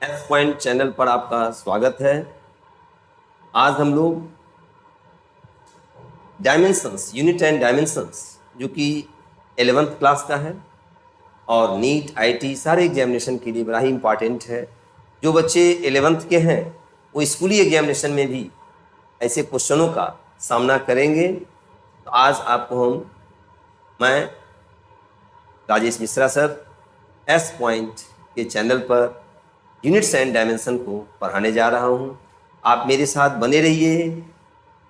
S point channel पर आपका स्वागत है। आज हम लोग डायमेंशंस, यूनिट एंड डायमेंशंस, जो कि 11th क्लास का है और नीट आईटी सारे एग्जामिनेशन के लिए बड़ा ही इम्पॉर्टेंट है। जो बच्चे 11th के हैं वो स्कूली एग्जामिनेशन में भी ऐसे क्वेश्चनों का सामना करेंगे। तो आज आपको मैं Rajesh Mishra sir S point के चैनल पर यूनिट्स एंड डायमेंशन को पढ़ाने जा रहा हूँ। आप मेरे साथ बने रहिए।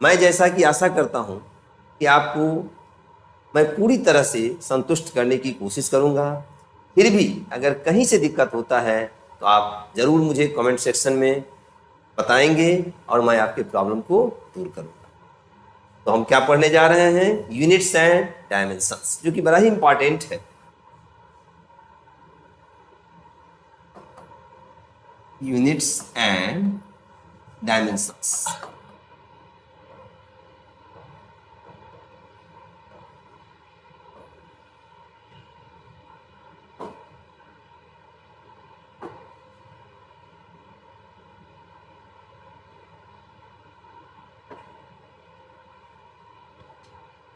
मैं जैसा कि आशा करता हूँ कि आपको मैं पूरी तरह से संतुष्ट करने की कोशिश करूँगा। फिर भी अगर कहीं से दिक्कत होता है तो आप ज़रूर मुझे कमेंट सेक्शन में बताएंगे और मैं आपके प्रॉब्लम को दूर करूँगा। तो हम क्या पढ़ने जा रहे हैं? यूनिट्स एंड डायमेंशंस, जो कि बड़ा ही इम्पॉर्टेंट है। Units and dimensions.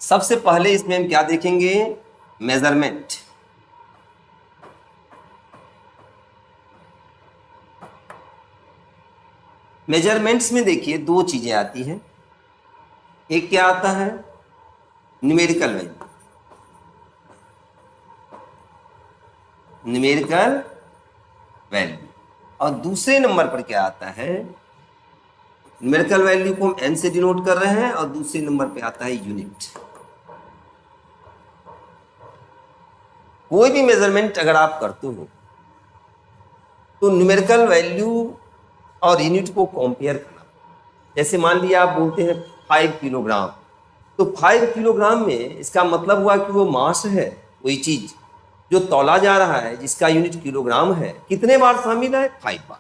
सबसे पहले इसमें हम क्या देखेंगे? मेजरमेंट। मेजरमेंट्स में देखिए दो चीजें आती हैं। एक क्या आता है? Numerical value. Numerical value. और दूसरे नंबर पर क्या आता है? न्यूमेरिकल वैल्यू को हम n से डिनोट कर रहे हैं और दूसरे नंबर पे आता है यूनिट। कोई भी मेजरमेंट अगर आप करते हो तो न्यूमेरिकल वैल्यू और यूनिट को कंपेयर करना। जैसे मान लिया आप बोलते हैं 5 किलोग्राम, तो 5 किलोग्राम में इसका मतलब हुआ कि वो मास है, वही चीज जो तौला जा रहा है जिसका यूनिट किलोग्राम है, कितने बार शामिल है? 5 बार।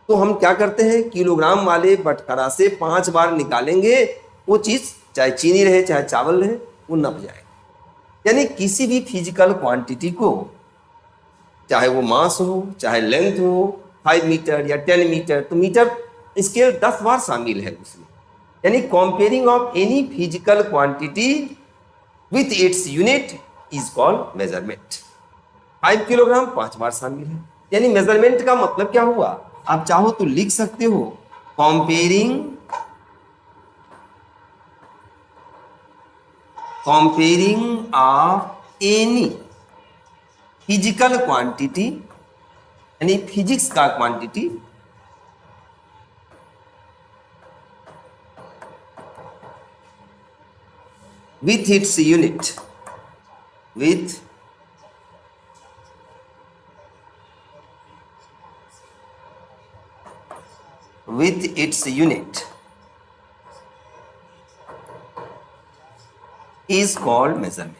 तो हम क्या करते हैं? किलोग्राम वाले बटखरा से 5 बार निकालेंगे, वो चीज चाहे चीनी रहे चाहे चावल रहे वो नप जाएगा। यानी किसी भी फिजिकल क्वांटिटी को, चाहे वो मास हो चाहे लेंथ हो, 5 मीटर या 10 मीटर, तो मीटर स्केल 10 बार शामिल है उसमें। यानी comparing of any physical quantity with its unit is called measurement. 5 kilogram 5 बार शामिल है। यानी मेजरमेंट का मतलब क्या हुआ? आप चाहो तो लिख सकते हो comparing of any physical quantity, यानी फिजिक्स का quantity, with its unit, with its unit is called measurement.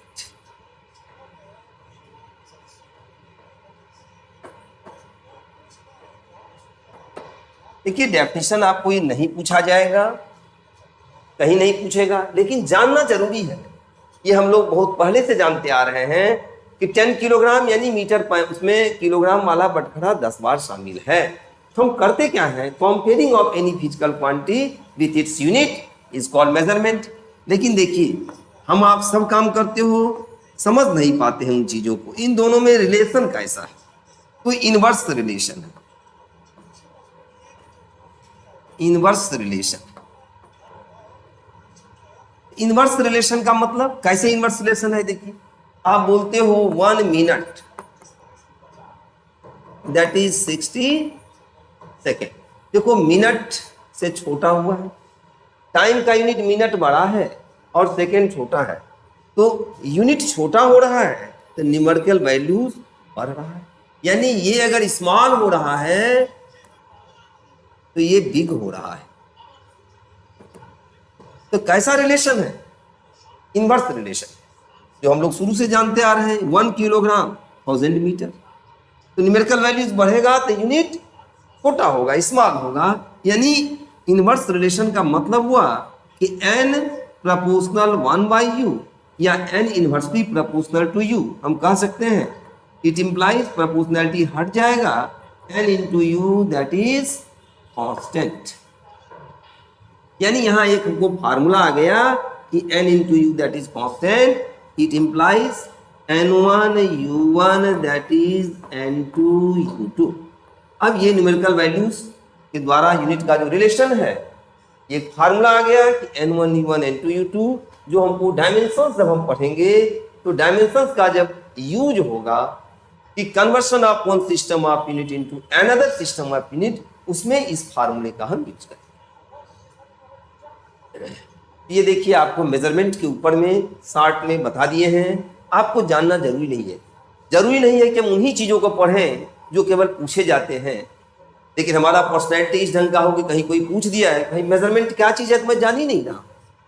देखिए डेफिनेशन आपको ये नहीं पूछा जाएगा, कहीं नहीं पूछेगा, लेकिन जानना जरूरी है। ये हम लोग बहुत पहले से जानते आ रहे हैं कि 10 किलोग्राम यानी मीटर, उसमें किलोग्राम वाला बटखरा 10 बार शामिल है। तो हम करते क्या है? Comparing of any physical quantity with its unit is called measurement. लेकिन देखिए हम आप सब काम करते हो, समझ नहीं पाते हैं उन चीजों को। इन दोनों में रिलेशन कैसा है? तो इनवर्स रिलेशन है। Inverse relation. इनवर्स रिलेशन का मतलब कैसे इनवर्स रिलेशन है? देखिए आप बोलते हो 1 मिनट दैट इज 60 सेकेंड। देखो मिनट से छोटा हुआ है, टाइम का यूनिट मिनट बड़ा है और सेकेंड छोटा है, तो यूनिट छोटा हो रहा है तो न्यूमेरिकल वैल्यूज बढ़ रहा है। यानी ये अगर स्मॉल हो रहा है तो ये बिग हो रहा है। तो कैसा रिलेशन है? इनवर्स रिलेशन, जो हम लोग शुरू से जानते आ रहे हैं। 1 किलोग्राम 1000 मीटर, तो न्यूमेरिकल वैल्यूज बढ़ेगा तो यूनिट छोटा होगा, स्मॉल होगा। यानी इनवर्स रिलेशन का मतलब हुआ कि n प्रोपोर्शनल 1/u या n inversely proportional to u। हम कह सकते हैं इट इंप्लाइज प्रोपोर्शनैलिटी हट जाएगा n into u that is constant। यानी यहां एक हमको फार्मूला आ गया कि n into u that is constant, it implies n1 u1 that is n2 u2। अब ये न्यूमेरिकल वैल्यूज के द्वारा यूनिट का जो रिलेशन है, एक फार्मूला आ गया कि n1 u1 n2 u2, जो हमको डायमेंशंस जब हम पढ़ेंगे तो डायमेंशंस का जब यूज होगा कि conversion of one system of unit into another system of unit, उसमें इस फार्मूले का हम यूज करेंगे। ये देखिए आपको मेजरमेंट के ऊपर में शार्ट में बता दिए हैं, आपको जानना जरूरी नहीं है। जरूरी नहीं है कि हम उन्हीं चीज़ों को पढ़ें जो केवल पूछे जाते हैं, लेकिन हमारा पर्सनैलिटी इस ढंग का हो कि कहीं कोई पूछ दिया है भाई मेजरमेंट क्या चीज़ है तो मैं जान ही नहीं रहा,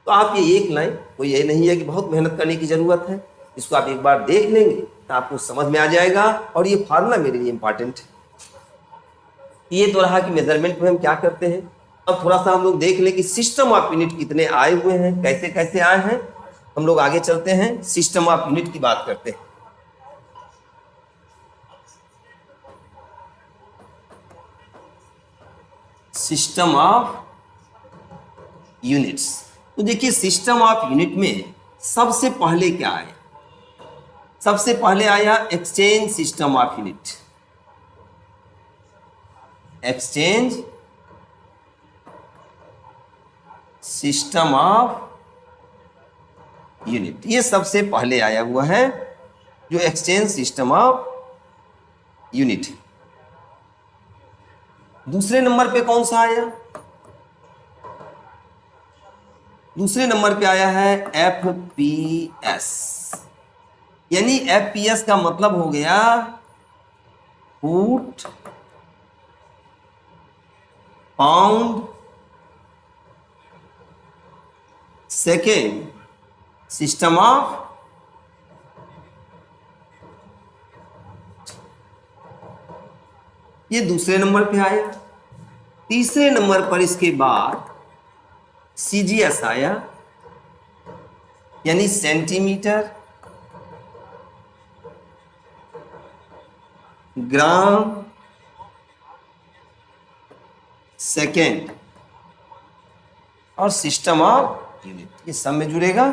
तो आप ये एक लाइन, कोई ये नहीं है कि बहुत मेहनत करने की ज़रूरत है, इसको आप एक बार देख लेंगे तो आपको समझ में आ जाएगा। और ये फार्मूला मेरे लिए इंपॉर्टेंट है। ये तो रहा कि मेजरमेंट में हम क्या करते हैं। अब थोड़ा सा हम लोग देख लें कि सिस्टम ऑफ यूनिट कितने आए हुए हैं, कैसे कैसे आए हैं। हम लोग आगे चलते हैं, सिस्टम ऑफ यूनिट की बात करते हैं। सिस्टम ऑफ यूनिट्स, तो देखिए सिस्टम ऑफ यूनिट में सबसे पहले क्या आया, सबसे पहले आया exchange system of unit. Exchange system of unit, ये सबसे पहले आया हुआ है जो एक्सचेंज सिस्टम ऑफ यूनिट। दूसरे नंबर पे कौन सा आया, दूसरे नंबर पे आया है FPS, यानी FPS का मतलब हो गया foot pound second system of, ये दूसरे नंबर पे आया। तीसरे नंबर पर इसके बाद CGS आया, यानी सेंटीमीटर ग्राम सेकेंड और सिस्टम ऑफ यूनिट, ये सब में जुड़ेगा।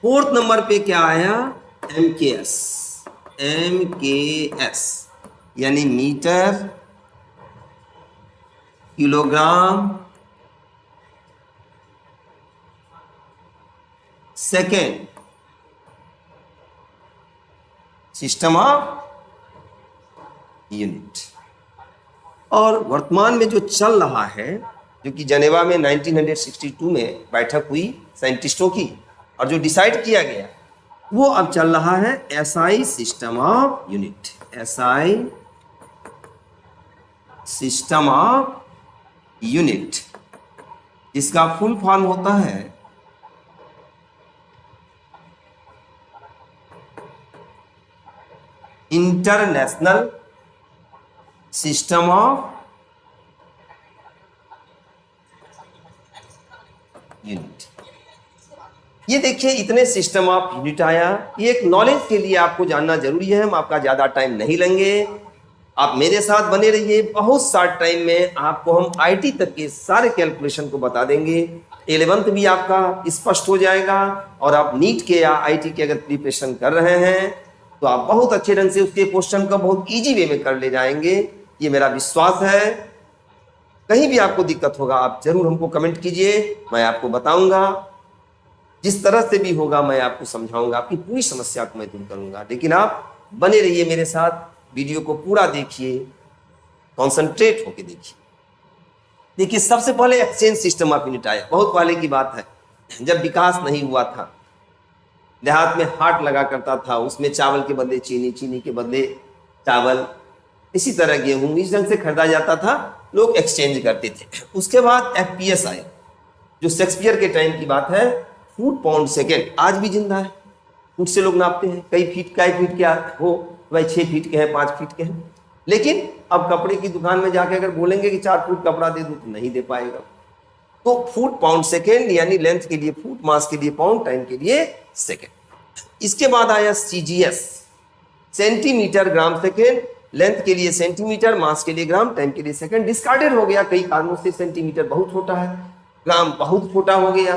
फोर्थ नंबर पे क्या आया, MKS, यानी metre kilogram second system of unit. और वर्तमान में जो चल रहा है, जो कि जनेवा में 1962 में बैठक हुई साइंटिस्टों की और जो डिसाइड किया गया, वो अब चल रहा है SI system of unit. SI system of unit, इसका फुल फॉर्म होता है इंटरनेशनल सिस्टम ऑफ यूनिट। ये देखिए इतने सिस्टम ऑफ यूनिट आया, ये एक नॉलेज के लिए आपको जानना जरूरी है। हम आपका ज़्यादा टाइम नहीं लेंगे, आप मेरे साथ बने रहिए। बहुत शार्ट टाइम में आपको हम IT तक के सारे कैलकुलेशन को बता देंगे। 11th भी आपका स्पष्ट हो जाएगा, और आप नीट के या IT के अगर प्रिपरेशन कर रहे हैं तो आप बहुत अच्छे ढंग से उसके क्वेश्चन को बहुत ईजी वे में कर ले जाएंगे, ये मेरा विश्वास है। कहीं भी आपको दिक्कत होगा आप जरूर हमको कमेंट कीजिए, मैं आपको बताऊंगा। जिस तरह से भी होगा मैं आपको समझाऊंगा, आपकी पूरी समस्या को मैं दूर करूंगा। लेकिन आप बने रहिए मेरे साथ, वीडियो को पूरा देखिए, कॉन्सेंट्रेट होके देखिए। देखिए सबसे पहले एक्सचेंज सिस्टम ऑफ यूनिट आया, बहुत पहले की बात है, जब विकास नहीं हुआ था। देहात में हाट लगा करता था, उसमें चावल के बदले चीनी, चीनी के बदले चावल, इसी तरह गेहूं इस ढंग से खरीदा जाता था, लोग एक्सचेंज करते थे। उसके बाद FPS आया, जो शेक्सपियर के टाइम की बात है, फुट पाउंड सेकेंड, आज भी जिंदा है। फुट से लोग नापते हैं, कई फीट क्या हो, भाई 6 फीट के हैं, 5 फीट के हैं। लेकिन अब कपड़े की दुकान में जाके अगर बोलेंगे कि 4 फुट कपड़ा दे दूं तो नहीं दे पाएगा। तो फुट पाउंड सेकेंड, यानी लेंथ के लिए फुट, मास के लिए पाउंड, टाइम के लिए सेकेंड। इसके बाद आया CGS, centimetre gram second, length के लिए सेंटीमीटर, मास के लिए ग्राम, टाइम के लिए सेकंड। डिस्कार्डेड हो गया कई कारणों से, सेंटीमीटर बहुत छोटा है, ग्राम बहुत छोटा हो गया।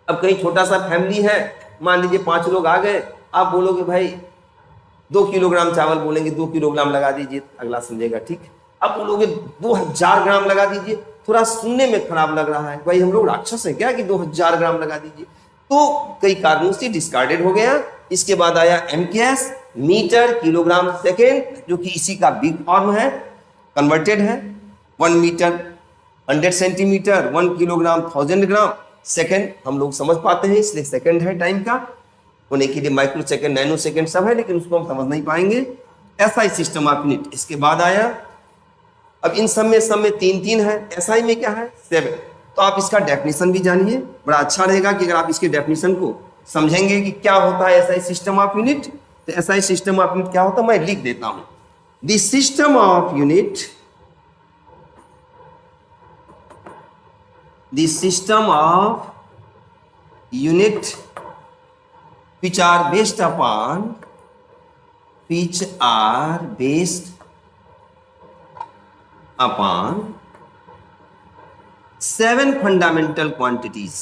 अब कहीं छोटा सा फैमिली है, मान लीजिए 5 लोग आ गए, आप बोलोगे भाई 2 किलोग्राम चावल, बोलेंगे 2 किलोग्राम लगा दीजिए, अगला समझेगा ठीक है। अब बोलोगे 2000 ग्राम लगा दीजिए, थोड़ा सुनने में खराब लग रहा है, भाई हम लोग राक्षस है क्या कि 2000 ग्राम लगा दीजिए। तो कई कारणों से डिस्कार्डेड हो गया। इसके बाद आया एमकेएस, मीटर किलोग्राम सेकेंड, जो कि इसी का बिग फॉर्म है, कन्वर्टेड है। 1 मीटर 100 सेंटीमीटर, 1 किलोग्राम 1000 ग्राम, सेकेंड हम लोग समझ पाते हैं इसलिए सेकेंड है टाइम का। होने के लिए माइक्रो सेकेंड, नैनो सेकेंड सब है, लेकिन उसको हम समझ नहीं पाएंगे। एसआई सिस्टम ऑफ यूनिट इसके बाद आया। अब इन सब में 3 है, एसआई में क्या है 7। तो आप इसका डेफिनेशन भी जानिए, बड़ा अच्छा रहेगा कि अगर आप इसके डेफिनेशन को समझेंगे कि क्या होता है एसआई सिस्टम ऑफ यूनिट। तो एसआई सिस्टम ऑफ यूनिट क्या होता है, मैं लिख देता हूं। The system of unit, the system of unit which are based upon 7 fundamental quantities,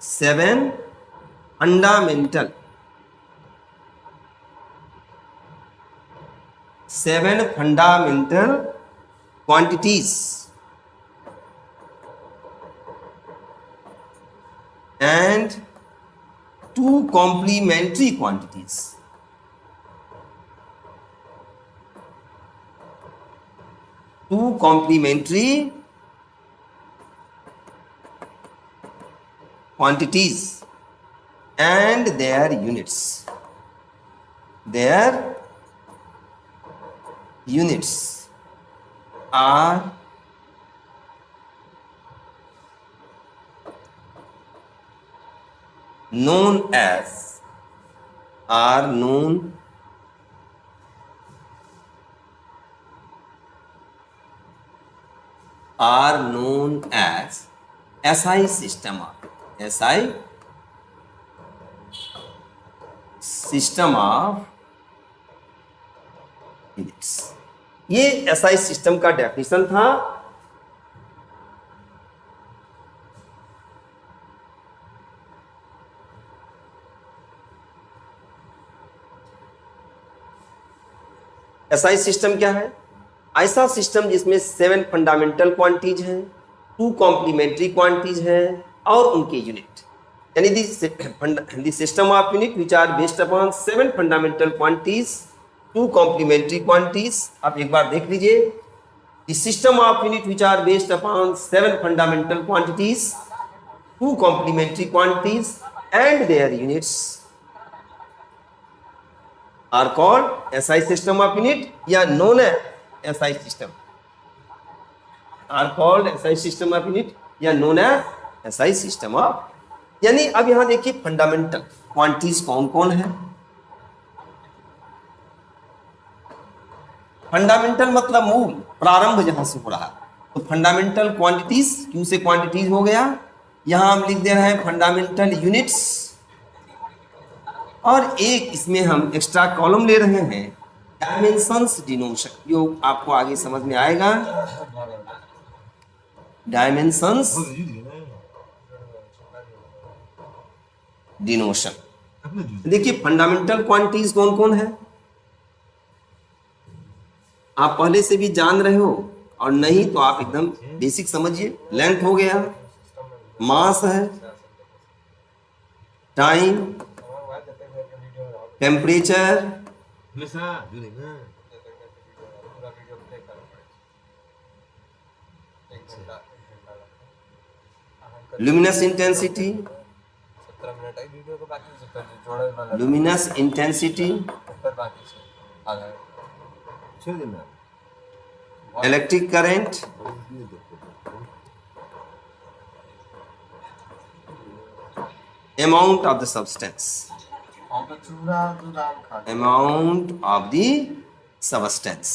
7 fundamental quantities and 2 complementary quantities. Two complementary quantities and their units. Their units are known as SI system of units। ये SI system का definition था। SI system क्या है, ऐसा system जिसमें 7 fundamental quantities हैं, 2 complementary quantities हैं और उनके यूनिट, यानी the system of unit which are based upon 7 fundamental quantities, 2 complementary quantities. आप एक बार देख लीजिए, the system of unit which are based upon 7 fundamental quantities, 2 complementary quantities and their units are called SI system of unit या known as SI system, are called SI system of unit या known as SI system of। यानी अब यहां देखिए fundamental quantities कौन कौन है। Fundamental मतलब मूल, प्रारंभ जहां से हो रहा है, तो फंडामेंटल क्वांटिटीज, क्यों से क्वांटिटीज हो गया, यहां हम लिख दे रहे हैं फंडामेंटल यूनिट्स, और एक इसमें हम एक्स्ट्रा कॉलम ले रहे हैं डायमेंशंस डिनोशन, जो आपको आगे समझ में आएगा। डायमेंशंस डिनोशन। देखिए फंडामेंटल क्वांटिटीज कौन कौन है, आप पहले से भी जान रहे हो, और नहीं तो आप एकदम बेसिक समझिए। लेंथ हो गया, मास है, time, temperature, luminous intensity, electric current, amount of the substance, amount of the substance।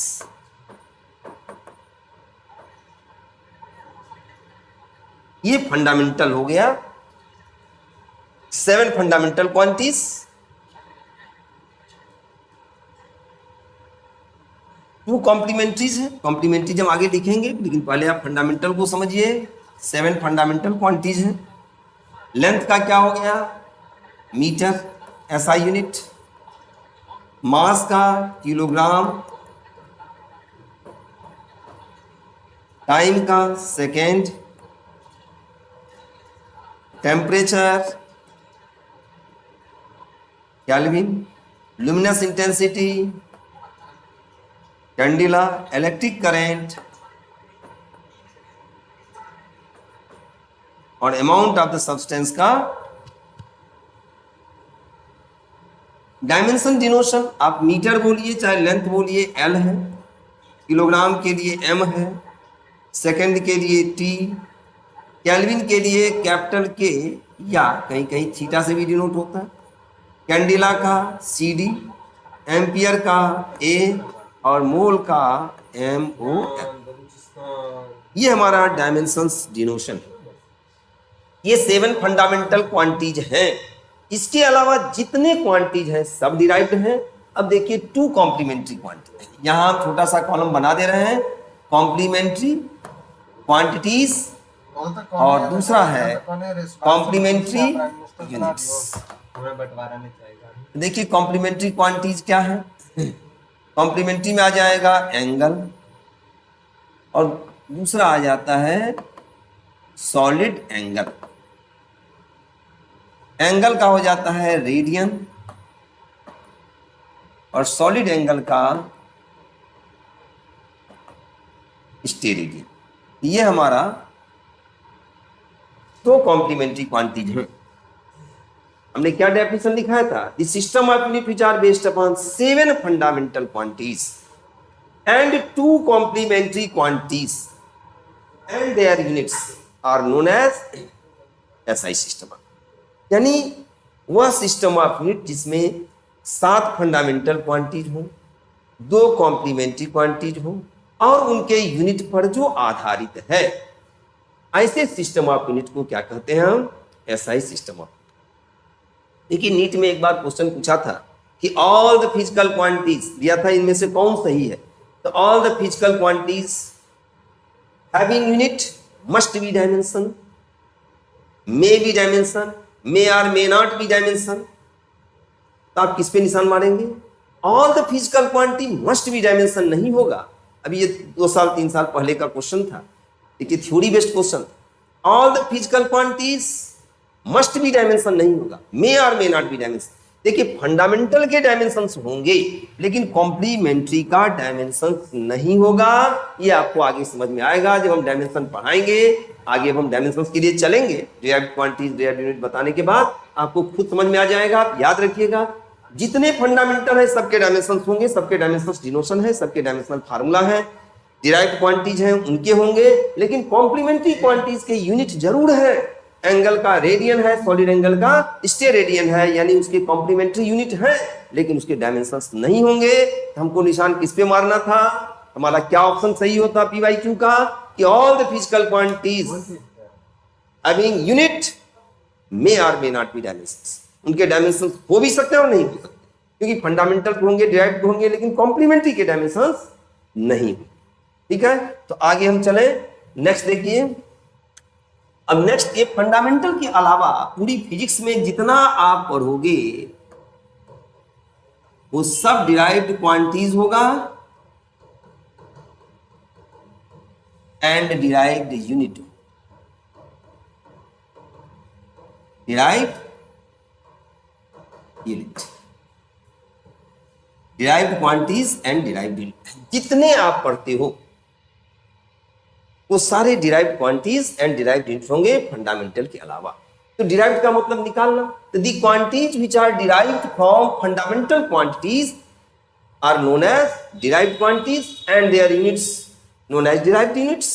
ये फंडामेंटल हो गया, 7 फंडामेंटल क्वांटिटीज 2 कॉम्प्लीमेंट्रीज है, कॉम्प्लीमेंट्रीज हम आगे लिखेंगे, लेकिन पहले आप फंडामेंटल को समझिए। 7 फंडामेंटल क्वांटिटीज हैं। लेंथ का क्या हो गया, मीटर एसआई यूनिट, मास का किलोग्राम, टाइम का second, temperature kelvin, luminous intensity candela, electric current और अमाउंट ऑफ द सब्सटेंस का डायमेंशन डिनोशन। आप मीटर बोलिए चाहे लेंथ बोलिए, एल है, किलोग्राम के लिए एम है, सेकंड के लिए टी, केल्विन के लिए कैपिटल के या कहीं कहीं थीटा से भी डिनोट होता है, कैंडिला का सी डी, एम्पियर का ए और मोल का एम ओ एल। ये हमारा डायमेंशंस डिनोशन है। ये 7 फंडामेंटल क्वांटिटीज हैं। इसके अलावा जितने क्वांटिटीज हैं सब डिराइव्ड हैं। अब देखिए 2 कॉम्प्लीमेंट्री क्वांटिटी, यहां हम छोटा सा कॉलम बना दे रहे हैं, कॉम्प्लीमेंट्री क्वांटिटीज और दूसरा है कॉम्प्लीमेंट्री यूनिट्स। देखिए कॉम्प्लीमेंट्री क्वांटिटीज क्या है, कॉम्प्लीमेंट्री में आ जाएगा एंगल और दूसरा आ जाता है सॉलिड एंगल। एंगल का हो जाता है रेडियन और सॉलिड एंगल का स्टेरेडियन। ये हमारा 2 कॉम्प्लीमेंट्री क्वांटिटीज है। हमने क्या डेफिनेशन लिखा था, the system of unit which are based upon 7 fundamental quantities and 2 complementary quantities and their units are known as SI system. यानी वह सिस्टम ऑफ यूनिट जिसमें 7 फंडामेंटल क्वांटिटीज हो, 2 कॉम्प्लीमेंट्री क्वांटिटीज हो और उनके यूनिट पर जो आधारित है, ऐसे सिस्टम ऑफ यूनिट को क्या कहते हैं हम, एसआई सिस्टम ऑफ। देखिए नीट में एक बार क्वेश्चन पूछा था कि ऑल द फिजिकल क्वांटिटीज दिया था, इनमें से कौन सही है, तो all the physical quantities having unit must be dimension, may be dimension, may or may not be dimension. तो आप किस पे निशान मारेंगे, all the physical quantity must be dimension नहीं होगा। अभी ये 2 साल 3 साल पहले का क्वेश्चन था, देखिए theory based question. All the physical quantities must be dimension नहीं होगा, मे और मे नॉट बी डायमेंशन। देखिए फंडामेंटल के डायमेंशंस होंगे लेकिन कॉम्प्लीमेंट्री का डायमेंशन नहीं होगा। ये आपको आगे समझ में आएगा जब हम डायमेंशन पढ़ाएंगे। आगे हम डायमेंशंस के लिए चलेंगे, डिराइव्ड क्वांटिटीज डिराइव्ड यूनिट बताने के बाद आपको खुद समझ में आ जाएगा। आप याद रखिएगा जितने फंडामेंटल है सबके डायमेंशंस होंगे, सबके डायमेंशंस डिनोशन है, सबके डायमेंशनल फार्मूला है। डिराइव्ड क्वांटिटीज हैं उनके होंगे, लेकिन कॉम्प्लीमेंट्री क्वांटिटीज के यूनिट जरूर है। एंगल का रेडियन है, सॉलिड एंगल का स्टेरेडियन है, यानी उसके कॉम्प्लीमेंट्री यूनिट है लेकिन उसके डायमेंशंस नहीं होंगे। हमको निशान किस पे मारना था, हमारा क्या ऑप्शन सही होता पीवाईक्यू का, कि all the physical quantities having unit may और मे नॉट बी डायमेंशंस। उनके डायमेंशंस हो भी सकते हैं और नहीं हो सकते, क्योंकि फंडामेंटल होंगे, डिराइव्ड होंगे, लेकिन कॉम्प्लीमेंट्री के डायमेंशंस नहीं। ठीक है, तो आगे हम चले। नेक्स्ट देखिए, अब नेक्स्ट ये फंडामेंटल के अलावा पूरी फिजिक्स में जितना आप पढ़ोगे वो सब डिराइव्ड क्वांटिटीज होगा and derived unit. Derived unit, derived quantities and derived unit, जितने आप पढ़ते हो वो सारे derived quantities and derived unit होंगे फंडामेंटल के अलावा। तो डिराइव्ड का मतलब निकालना, तो the quantities which are derived from fundamental quantities are known as derived quantities and their units known as derived units.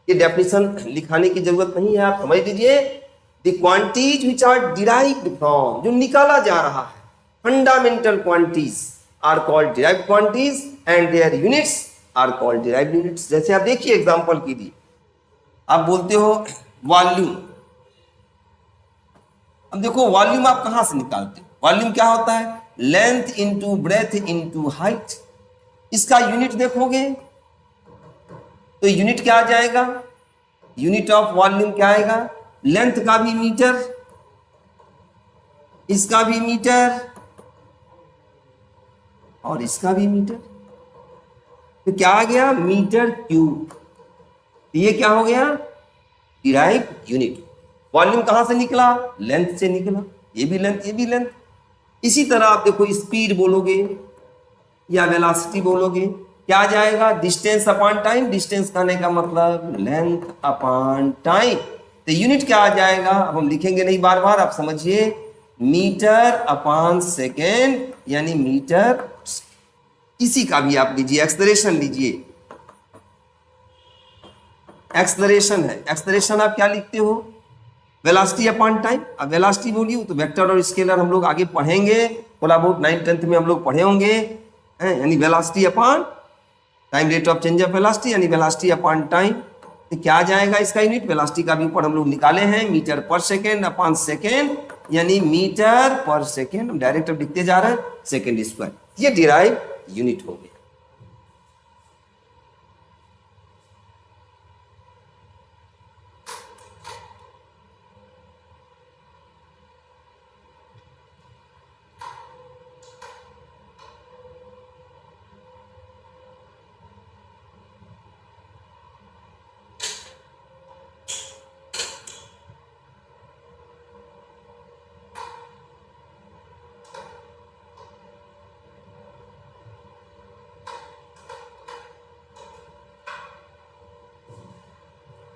ये डेफिनेशन लिखाने की जरूरत नहीं है, आप समझ लीजिए। The quantities which are derived from, जो निकाला जा रहा है, fundamental quantities are called derived quantities and their units are called derived units. जैसे आप देखिए एग्जांपल के लिए, आप बोलते हो वॉल्यूम। अब देखो वॉल्यूम आप कहां से निकालते हो, वॉल्यूम क्या होता है, length into breadth into height. इसका यूनिट देखोगे तो यूनिट क्या आ जाएगा, यूनिट ऑफ वॉल्यूम क्या आएगा, लेंथ का भी मीटर, इसका भी मीटर और इसका भी मीटर, तो क्या आ गया, मीटर क्यूब। ये क्या हो गया, डिराइव यूनिट। वॉल्यूम कहां से निकला, लेंथ से निकला, ये भी लेंथ ये भी लेंथ। इसी तरह आप देखो स्पीड बोलोगे या वेलोसिटी बोलोगे, क्या आ जाएगा, डिस्टेंस अपॉन टाइम। डिस्टेंस कहने का मतलब लेंथ अपॉन टाइम, तो यूनिट क्या आ जाएगा, अब हम लिखेंगे नहीं बार बार, आप समझिए, मीटर अपॉन सेकेंड यानी मीटर। इसी का भी आप लीजिए, एक्सलरेशन लीजिए, एक्सलरेशन है, एक्सलरेशन आप क्या लिखते हो, वेलोसिटी अपॉन टाइम। अब वेलोसिटी बोलिए तो वेक्टर और स्केलर हम लोग आगे पढ़ेंगे, थोड़ा बहुत 9th-10th में हम लोग पढ़े होंगे, यानी velocity upon time, rate of change of velocity यानी वेलोसिटी अपॉन टाइम। तो क्या आ जाएगा इसका यूनिट, वेलोसिटी का भी ऊपर हम लोग निकाले हैं, मीटर पर सेकेंड अपॉन सेकेंड यानी मीटर पर सेकेंड। हम डायरेक्ट अब लिखते जा रहे हैं सेकेंड स्क्वायर, ये डिराइव यूनिट हो गया।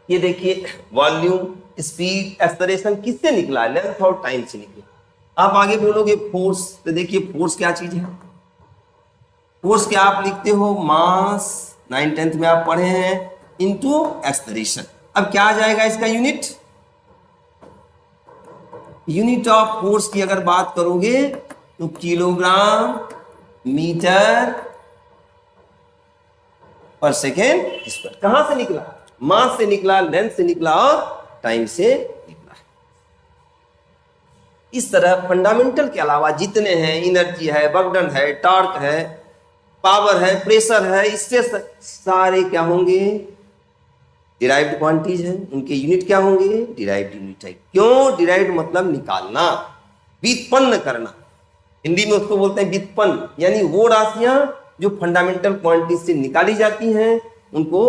ये देखिए वॉल्यूम, स्पीड, एक्सलरेशन किससे निकला है, लेंथ और टाइम से निकला। आप आगे बोलोगे फोर्स, तो देखिए फोर्स क्या चीज है, फोर्स क्या आप लिखते हो, मास, 9th-10th में आप पढ़े हैं, इनटू एक्सलरेशन। अब क्या आ जाएगा इसका यूनिट, यूनिट ऑफ फोर्स की अगर बात करोगे तो किलोग्राम मीटर पर सेकेंड स्क्वायर। कहां से निकला, मास से निकला, लेंथ से निकला और टाइम से निकला। इस तरह फंडामेंटल के अलावा जितने हैं, एनर्जी है, वर्क डन है, टॉर्क है, पावर है, प्रेशर है, स्ट्रेस है, सारे क्या होंगे, डिराइव्ड क्वांटिटीज हैं, उनके यूनिट क्या होंगे, डिराइव्ड यूनिट है। क्यों, डिराइव्ड मतलब निकालना, व्युत्पन्न करना, हिंदी में उसको बोलते हैं व्युत्पन्न, यानी वो राशियां जो फंडामेंटल क्वांटिटी से निकाली जाती हैं उनको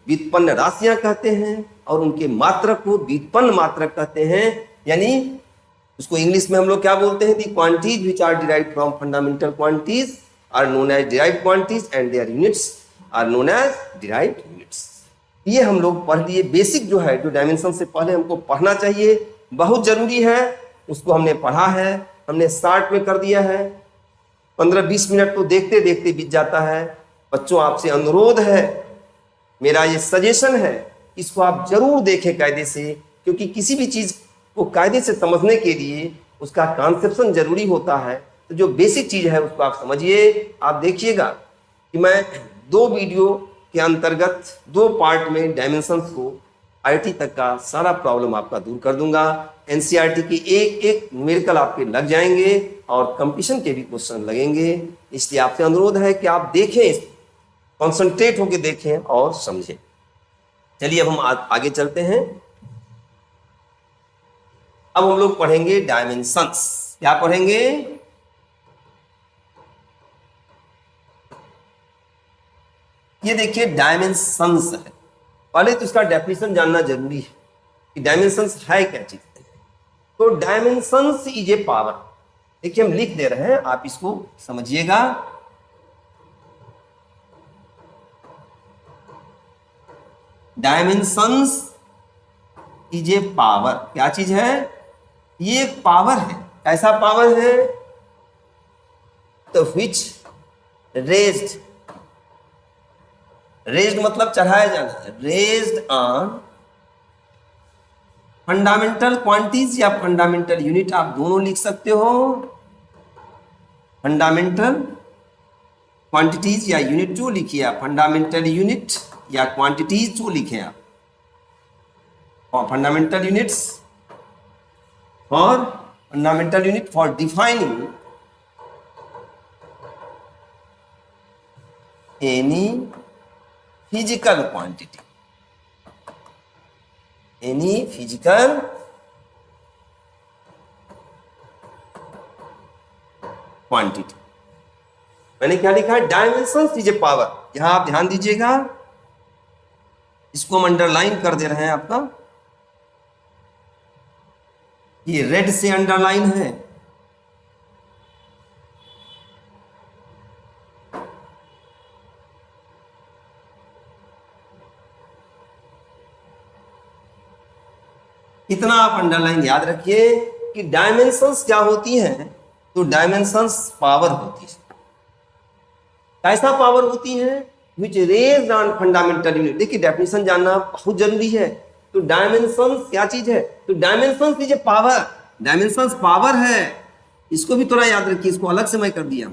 व्युत्पन्न राशियां कहते हैं, और उनके मात्रक को व्युत्पन्न मात्रक कहते हैं। यानी उसको इंग्लिश में हम लोग क्या बोलते हैं, the quantities which are derived from fundamental quantities are known as derived quantities and their units are known as derived units. ये हम लोग पढ़ लिए, बेसिक जो है, जो डायमेंशन से पहले हमको पढ़ना चाहिए, बहुत जरूरी है, उसको हमने पढ़ा है, हमने शॉर्ट में कर दिया है। 15-20 मिनट तो देखते देखते बीत जाता है। बच्चों आपसे अनुरोध है, मेरा ये सजेशन है, इसको आप जरूर देखें कायदे से, क्योंकि किसी भी चीज़ को कायदे से समझने के लिए उसका कॉन्सेप्शन जरूरी होता है। तो जो बेसिक चीज़ है उसको आप समझिए। आप देखिएगा कि मैं 2 वीडियो के अंतर्गत 2 पार्ट में डायमेंशंस को आईटी तक का सारा प्रॉब्लम आपका दूर कर दूंगा। एनसीईआरटी की एक एक न्यूमेरिकल आपके लग जाएंगे और कंपटीशन के भी क्वेश्चन लगेंगे। इसलिए आपसे अनुरोध है कि आप देखें, कॉन्सेंट्रेट होकर देखें और समझें। चलिए अब हम आगे चलते हैं। अब हम लोग पढ़ेंगे डायमेंशंस। क्या पढ़ेंगे, ये देखिए डायमेंशंस है। पहले तो इसका डेफिनेशन जानना जरूरी है कि डायमेंशंस है क्या चीज। तो डायमेंशंस इज ए पावर, देखिए हम लिख दे रहे हैं, आप इसको समझिएगा। डायमेंशंस इज ए पावर, क्या चीज है, ये एक पावर है। कैसा पावर है, तो विच रेज्ड, रेज्ड मतलब चढ़ाया जाना है, रेज्ड ऑन फंडामेंटल क्वांटिटीज या फंडामेंटल यूनिट, आप दोनों लिख सकते हो। फंडामेंटल क्वांटिटीज या यूनिट जो लिखिए आप, फंडामेंटल यूनिट या क्वांटिटीज जो लिखे आप, और फंडामेंटल यूनिट्स और fundamental unit for defining any physical quantity, any physical quantity. मैंने क्या लिखा है, डायमेंशंस इज ए पावर। यहां आप ध्यान दीजिएगा, इसको हम अंडरलाइन कर दे रहे हैं आपका, ये रेड से अंडरलाइन है। इतना आप अंडरलाइन याद रखिए कि डायमेंशंस क्या होती हैं, तो डायमेंशंस पावर होती है। कैसा पावर होती है, विच रेज्ड ऑन फंडामेंटल यूनिट। देखिए डेफिनेशन जानना बहुत जरूरी है। तो डायमेंशंस क्या चीज है, तो dimensions is a power, dimensions power है। इसको भी थोड़ा याद रखिए, इसको अलग से मैं कर दिया।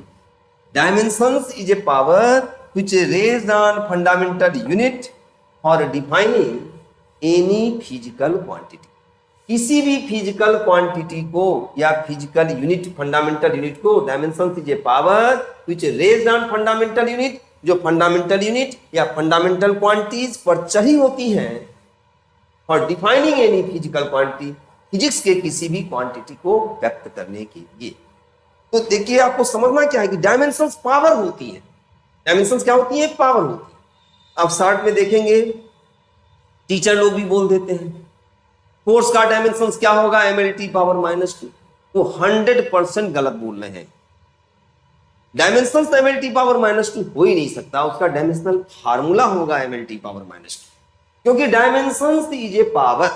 Dimensions is a power which raised on fundamental unit for defining any physical quantity. किसी भी फिजिकल क्वांटिटी को या फिजिकल यूनिट, फंडामेंटल यूनिट को dimension is a power which raised on fundamental unit, जो फंडामेंटल यूनिट या fundamental quantities पर चढ़ी होती हैं और defining any physical quantity, physics के किसी भी क्वांटिटी को व्यक्त करने के लिए। तो देखिए आपको समझना क्या है कि डायमेंशंस पावर होती है। डायमेंशंस क्या होती है, पावर होती है। अब शॉर्ट में देखेंगे, टीचर लोग भी बोल देते हैं फोर्स का डायमेंशंस क्या होगा, mLT पावर -2। वो 100% गलत बोल रहे हैं। डायमेंशंस mLT पावर -2 हो ही नहीं सकता, उसका डायमेंशनल फार्मूला होगा mLT पावर -2, क्योंकि डायमेंशंस इज ए पावर।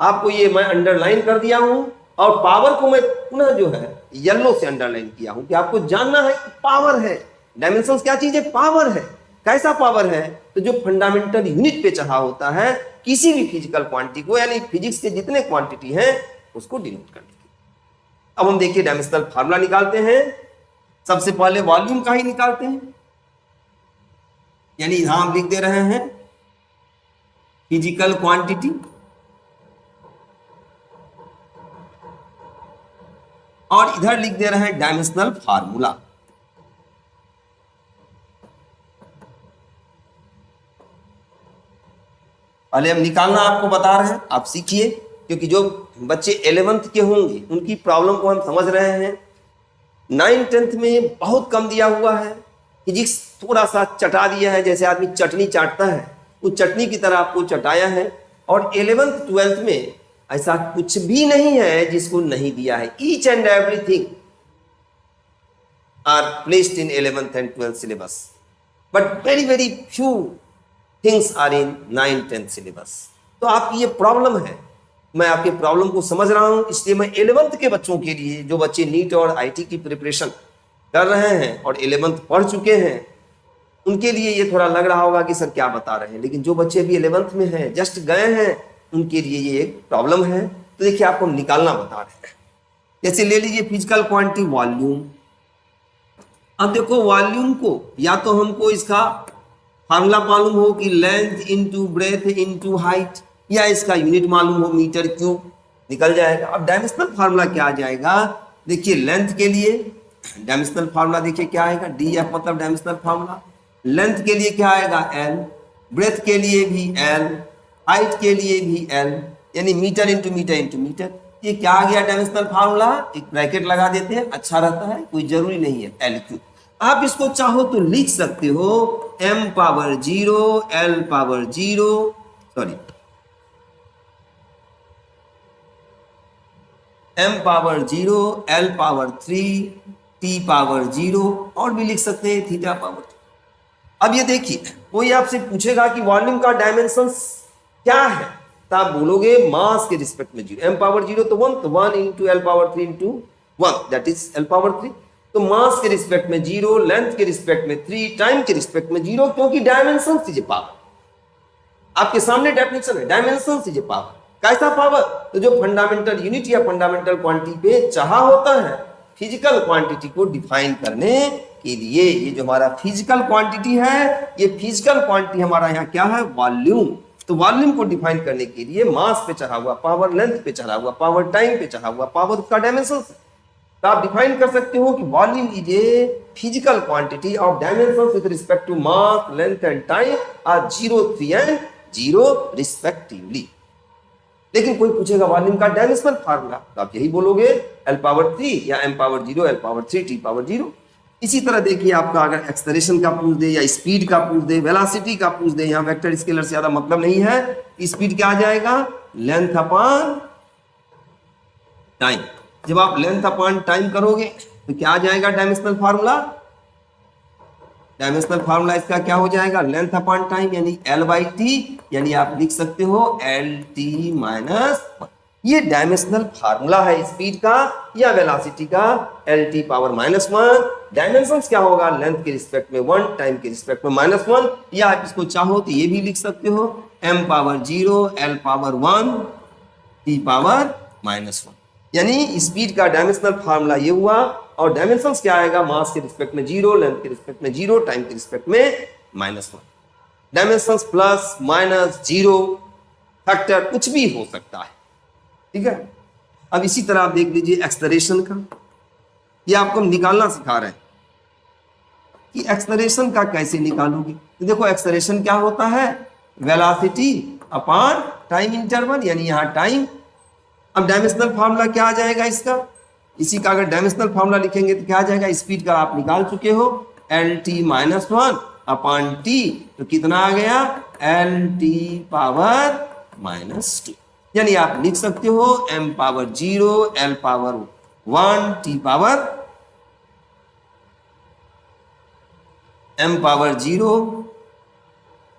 आपको ये मैं अंडरलाइन कर दिया हूं, और पावर को मैं पुनः जो है येलो से अंडरलाइन किया हूं कि आपको जानना है कि पावर है। डायमेंशंस क्या चीज है, पावर है। कैसा पावर है, तो जो फंडामेंटल यूनिट पे चढ़ा होता है किसी भी फिजिकल क्वांटिटी को, यानी फिजिक्स के जितने क्वांटिटी हैं उसको डिनोट करने के। अब हम देखिए डायमेंशनल फार्मूला निकालते हैं। सबसे पहले वॉल्यूम का ही निकालते हैं, यानी यहां हम लिख दे रहे हैं फिजिकल क्वांटिटी, और इधर लिख दे रहे हैं डायमेंशनल फार्मूला। पहले हम निकालना आपको बता रहे हैं, आप सीखिए, क्योंकि जो बच्चे 11th के होंगे उनकी प्रॉब्लम को हम समझ रहे हैं। 9th 10th में बहुत कम दिया हुआ है, फिजिक्स थोड़ा सा चटा दिया है, जैसे आदमी चटनी चाटता है वो चटनी की तरह आपको चटाया है। और 11th 12th में ऐसा कुछ भी नहीं है जिसको नहीं दिया है। Each and everything are placed in 11th and 12th syllabus, but very few things are in 9th 10th syllabus। तो आपकी ये प्रॉब्लम है, मैं आपके प्रॉब्लम को समझ रहा हूं, इसलिए मैं 11th के बच्चों के लिए, जो बच्चे नीट और आईटी की प्रिपरेशन कर रहे हैं और 11th पढ़ चुके हैं, उनके लिए ये थोड़ा लग रहा होगा कि सर क्या बता रहे हैं, लेकिन जो बच्चे अभी 11th में हैं, जस्ट गए हैं, उनके लिए ये एक प्रॉब्लम है। तो देखिए आपको निकालना बता रहे हैं। जैसे ले लीजिए फिजिकल क्वांटिटी वॉल्यूम। अब देखो वॉल्यूम को या तो हमको इसका फार्मूला मालूम हो कि length into breadth into height, या इसका यूनिट मालूम हो मीटर क्यूब, निकल जाएगा। अब डायमेंशनल फार्मूला क्या आ जाएगा, देखिए लेंथ के लिए डायमेंशनल फार्मूला देखिए क्या आएगा, DF मतलब डायमेंशनल फार्मूला। लेंथ के लिए क्या आएगा, L, ब्रेथ के लिए भी L, हाइट के लिए भी L, यानी metre into metre into metre. ये क्या आ गया डायमेंशनल फार्मूला, एक ब्रैकेट लगा देते हैं, अच्छा रहता है, कोई जरूरी नहीं है L3। आप इसको चाहो तो लिख सकते हो m power 0 L power 0 sorry m power 0 L power 3 T power 0, और भी लिख सकते हैं थीटा पावर। अब ये देखिए कोई आपसे पूछेगा कि वॉल्यूम का डायमेंशंस क्या है, तो आप बोलोगे मास के रिस्पेक्ट में 0, m पावर 0 तो 1, तो 1 into L power 3 into 1 that is L power 3। तो मास के रिस्पेक्ट में 0, लेंथ के रिस्पेक्ट में 3, टाइम के रिस्पेक्ट में 0, क्योंकि डायमेंशन इज ए पावर। आपके सामने डेफिनेशन है, डायमेंशन इज ए पावर। कैसा पावर, तो जो फंडामेंटल यूनिट या फंडामेंटल क्वांटिटी पे चाहा होता है फिजिकल क्वांटिटी को डिफाइन करने के लिए। ये जो हमारा फिजिकल क्वांटिटी है, ये फिजिकल क्वांटिटी हमारा यहाँ क्या है, वॉल्यूम। तो वॉल्यूम को डिफाइन करने के लिए मास पे चढ़ा हुआ पावर, लेंथ पे चढ़ा हुआ पावर, टाइम पे चढ़ा हुआ पावर, उसका डायमेंशन है। तो आप डिफाइन कर सकते हो कि volume is a physical quantity of dimensions with respect to mass, length and time are 0, 3 and 0 respectively. लेकिन कोई पूछेगा वॉल्यूम का डायमेंशनल फार्मूला, तो आप यही बोलोगे L पावर 3 या M power 0, L power 3, T power 0। इसी तरह देखिए आपका अगर एक्सेलरेशन का पूछ दे या स्पीड का पूछ दे, वेलोसिटी का पूछ दे, यहाँ वेक्टर स्केलर से ज्यादा मतलब नहीं है। स्पीड क्या आ जाएगा? Length upon time. जब आप लेंथ अपॉन टाइम करोगे तो क्या आ जाएगा डायमेंशनल फार्मूला? डायमेंशनल फार्मूला इसका क्या हो जाएगा? लेंथ अपॉन टाइम यानी L/T, यानी आप लिख सकते हो LT माइनस 1। ये डायमेंशनल फार्मूला है स्पीड का या वेलोसिटी का, LT पावर -1। डायमेंशंस क्या होगा? लेंथ के रिस्पेक्ट में 1, टाइम के रिस्पेक्ट में -1, या आप इसको चाहो तो ये भी लिख सकते हो M power 0, L power 1, T power -1। यानी स्पीड का डायमेंशनल फार्मूला ये हुआ। और डायमेंशंस क्या आएगा? मास के रिस्पेक्ट में 0, लेंथ के रिस्पेक्ट में 0, टाइम के रिस्पेक्ट में -1। डायमेंशंस प्लस माइनस 0 फैक्टर कुछ भी हो सकता है, ठीक है। अब इसी तरह आप देख लीजिए एक्सेलरेशन का, ये आपको हम निकालना सिखा रहे हैं कि एक्सेलरेशन का कैसे निकालोगे। तो देखो एक्सेलरेशन क्या होता है? वेलोसिटी अपॉन टाइम इंटरवल, यानी यहाँ टाइम। अब डायमेंशनल फार्मूला क्या आ जाएगा इसका? इसी का अगर डायमेंशनल फार्मूला लिखेंगे तो क्या आ जाएगा? स्पीड का आप निकाल चुके हो, LT माइनस 1 अपॉन T, तो कितना आ गया? LT power -2। यानी आप लिख सकते हो M power 0, L power 1, T power M power 0,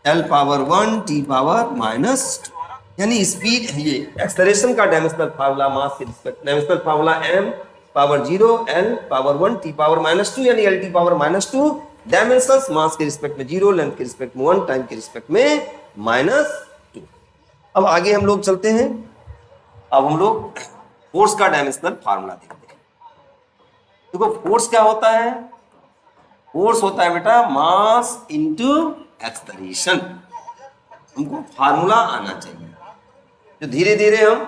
L power 1, T power -2। यानी स्पीड, ये एक्सेलरेशन का डायमेंशनल फार्मूला मास के respect, dimensional formula M power 0, L power 1, T power -2, यानी LT पावर -2। डायमेंशंस मास के रिस्पेक्ट में 0, लेंथ के respect में 1, time के रिस्पेक्ट में -2। अब आगे हम लोग चलते हैं। अब हम लोग फोर्स का डायमेंशनल फार्मूला देखते हैं। देखो फोर्स क्या होता है? फोर्स होता है बेटा मास इंटू एक्सेलरेशन। हमको फार्मूला आना चाहिए, जो धीरे धीरे हम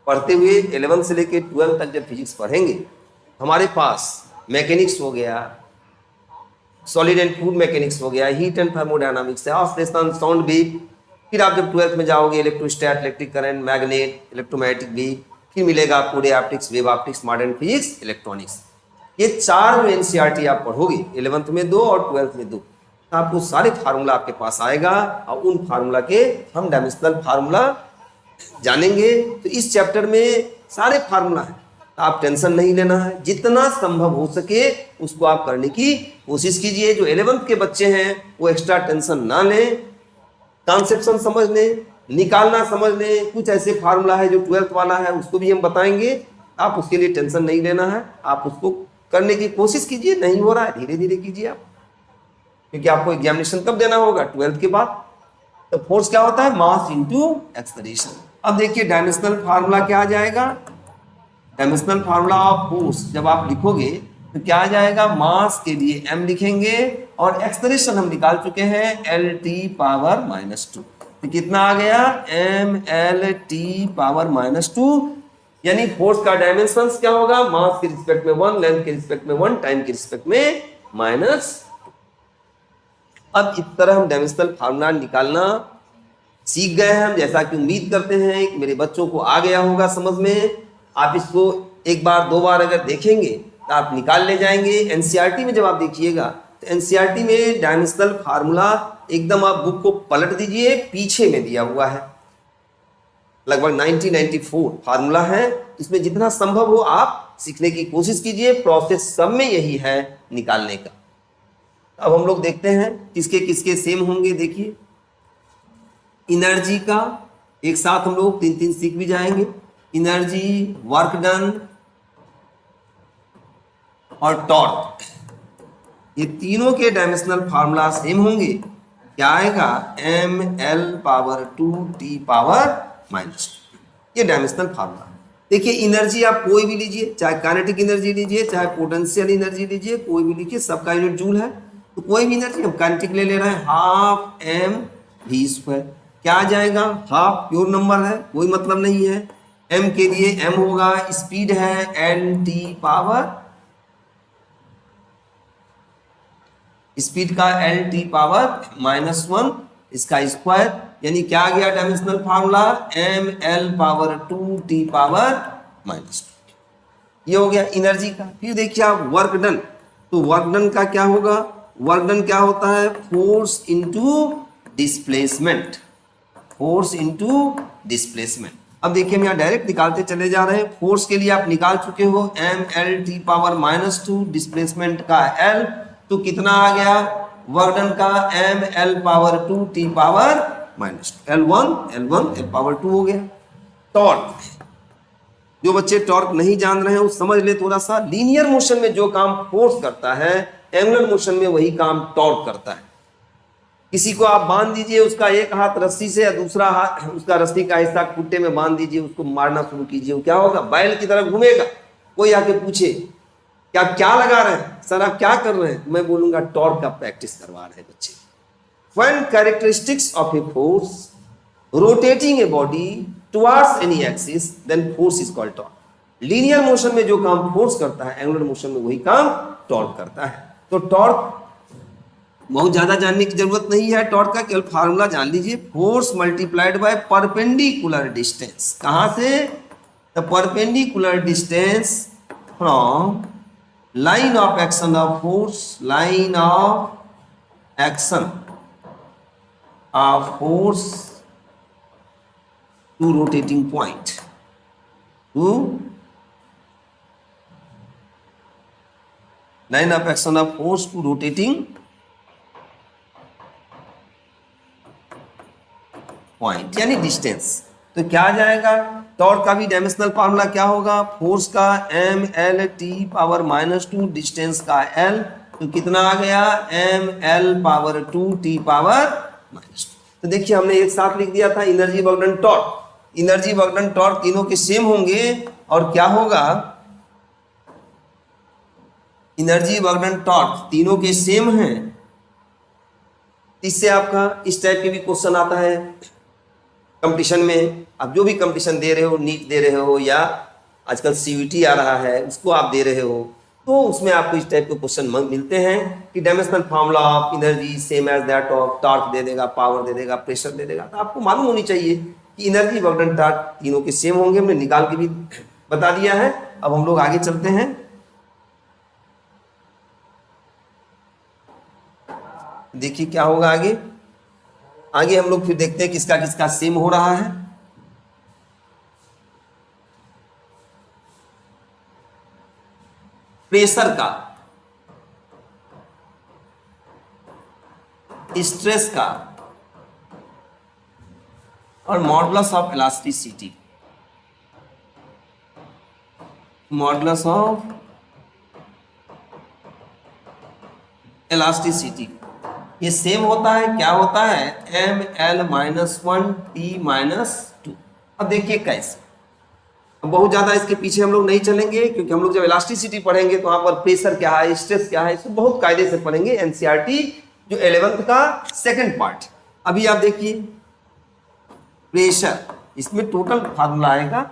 पढ़ते हुए 11 से लेके 12 तक जब फिजिक्स पढ़ेंगे, हमारे पास मैकेनिक्स हो गया, सॉलिड एंड फ्लूइड मैकेनिक्स हो गया, हीट एंड थर्मोडायनामिक्स है, ऑसिलेशन, साउंड वेव, फिर आप जब 12th में जाओगे electrostat, electric current, magnet, electromagnetic wave, फिर मिलेगा आपको ray optics, wave optics, modern physics, electronics. ये 4 जो NCERT आप पढ़ोगे 11th में 2 और 12th में 2, तो आपको सारे फार्मूला आपके पास आएगा और उन फार्मूला के हम डायमेंशनल फार्मूला जानेंगे। तो इस चैप्टर में सारे फार्मूला है, तो आप टेंशन नहीं लेना है, जितना संभव हो सके उसको आप करने की कोशिश कीजिए। जो 11th के बच्चे हैं वो एक्स्ट्रा टेंशन ना लें, कॉन्सेप्शन समझ लें, निकालना समझ लें। कुछ ऐसे फार्मूला है जो 12th वाला है, उसको भी हम बताएंगे, आप उसके लिए टेंशन नहीं लेना है, आप उसको करने की कोशिश कीजिए। नहीं हो रहा है धीरे धीरे कीजिए आप, क्योंकि आपको एग्जामिनेशन कब देना होगा? 12th के बाद। तो फोर्स क्या होता है? Mass into acceleration. अब देखिए डायमेंशनल फार्मूला क्या आ जाएगा? डायमेंशनल फार्मूला ऑफ फोर्स जब आप लिखोगे तो क्या आ जाएगा? मास के लिए m लिखेंगे और एक्सेलरेशन हम निकाल चुके हैं LT पावर -2, तो कितना आ गया? MLT power -2। यानी फोर्स का डायमेंशन क्या होगा? मास के रिस्पेक्ट में 1, लेंथ के रिस्पेक्ट में 1, टाइम के रिस्पेक्ट में -2। अब इस तरह हम डायमेंशनल फार्मूला निकालना सीख गए हैं हम, जैसा कि उम्मीद करते हैं कि मेरे बच्चों को आ गया होगा समझ में। आप इसको एक बार 2 बार अगर देखेंगे तो आप निकाल ले जाएंगे। NCERT में जब आप देखिएगा तो NCERT में डायमेंशनल फार्मूला एकदम आप बुक को पलट दीजिए, पीछे में दिया हुआ है, लगभग 1994 फार्मूला है। इसमें जितना संभव हो आप सीखने की कोशिश कीजिए, प्रोसेस सब में यही है निकालने का। अब हम लोग देखते हैं किसके किसके सेम होंगे। देखिए एनर्जी का एक साथ हम लोग 3 सीख भी जाएंगे। एनर्जी, वर्क डन और टॉर्क, ये तीनों के डायमेंशनल फार्मूला सेम होंगे। क्या आएगा? ML पावर 2 T पावर -2, ये डायमेंशनल फार्मूला। देखिए एनर्जी आप कोई भी लीजिए, चाहे काइनेटिक एनर्जी लीजिए, चाहे पोटेंशियल एनर्जी लीजिए, कोई भी लीजिए, सबका यूनिट जूल है। तो कोई भी एनर्जी हम काइनेटिक ले ले रहे हैं, ½ mv²। क्या आ जाएगा? हाफ प्योर नंबर है, कोई मतलब नहीं है। m के लिए m होगा, स्पीड है l t पावर, स्पीड का l t पावर -1 इसका स्क्वायर, यानी क्या आ गया dimensional formula, m l power 2 t power -2। ये हो गया एनर्जी का। फिर देखिए आप वर्क डन, तो वर्क डन का क्या होगा, वर्क डन क्या होता है, force into displacement, force into displacement. अब देखिए हम यहाँ डायरेक्ट निकालते चले जा रहे हैं। फोर्स के लिए आप निकाल चुके हो m l t power -2, displacement का l, तो कितना आ गया वर्क डन का, m l power 2 t power -2, L1 L power 2 हो गया। टॉर्क, जो बच्चे टॉर्क नहीं जान रहे हैं वो समझ ले थोड़ा सा, लीनियर मोशन में जो काम फोर्स करता है एंगुलर मोशन में वही काम टॉर्क करता है। किसी को आप बांध दीजिए, उसका एक हाथ रस्सी से या दूसरा हाथ उसका रस्सी का हिस्सा कुत्ते में बांध दीजिए, उसको मारना शुरू कीजिए, क्या होगा, बैल की तरह घूमेगा। कोई आके पूछे कि आप क्या लगा रहे हैं, सर आप क्या कर रहे हैं, मैं बोलूंगा टॉर्क का प्रैक्टिस करवा रहे हैं बच्चे। When characteristics of a force rotating a body towards any axis, then force is called torque. Linear motion में जो काम फोर्स करता है एंगुलर मोशन में वही काम टॉर्क करता है। तो टॉर्क बहुत ज्यादा जानने की जरूरत नहीं है, टॉर्क का केवल फार्मूला जान लीजिए, force multiplied by perpendicular distance. कहां से, the perpendicular distance from line of action of force, line of action of force to rotating point, to line of action of force to rotating point, यानी distance. तो क्या आ जाएगा, torque का भी dimensional formula क्या होगा, फोर्स का m l t power -2, distance का l, तो कितना आ गया m l power 2 t power -2। तो देखिए हमने एक साथ लिख दिया था energy work done torque, energy work done torque तीनों के सेम होंगे, और क्या होगा, एनर्जी वर्क डन टॉर्क तीनों के सेम हैं। इससे आपका इस टाइप के भी क्वेश्चन आता है कंपटीशन में, आप जो भी कंपटीशन दे रहे हो, नीट दे रहे हो या आजकल CVT आ रहा है उसको आप दे रहे हो, तो उसमें आपको इस टाइप के क्वेश्चन मिलते हैं कि dimensional formula of energy same as that of torque दे देगा, पावर दे देगा, प्रेशर दे देगा। तो आपको मालूम होनी चाहिए कि एनर्जी वर्क डन टॉर्क तीनों के सेम होंगे, हमने निकाल के भी बता दिया है। अब हम लोग आगे चलते हैं, देखिए क्या होगा आगे। आगे हम लोग फिर देखते हैं किसका किसका सेम हो रहा है। प्रेशर का, स्ट्रेस का और modulus of elasticity, modulus of elasticity ये सेम होता है, क्या होता है, m l -1 t -2। अब देखिए कैसे, अब बहुत ज्यादा इसके पीछे हम लोग नहीं चलेंगे, क्योंकि हम लोग जब इलास्टिसिटी पढ़ेंगे तो वहां पर प्रेशर क्या है, स्ट्रेस क्या है, इसको बहुत कायदे से पढ़ेंगे, NCERT जो 11th का सेकंड पार्ट। अभी आप देखिए प्रेशर, इसमें टोटल फार्मूला आएगा,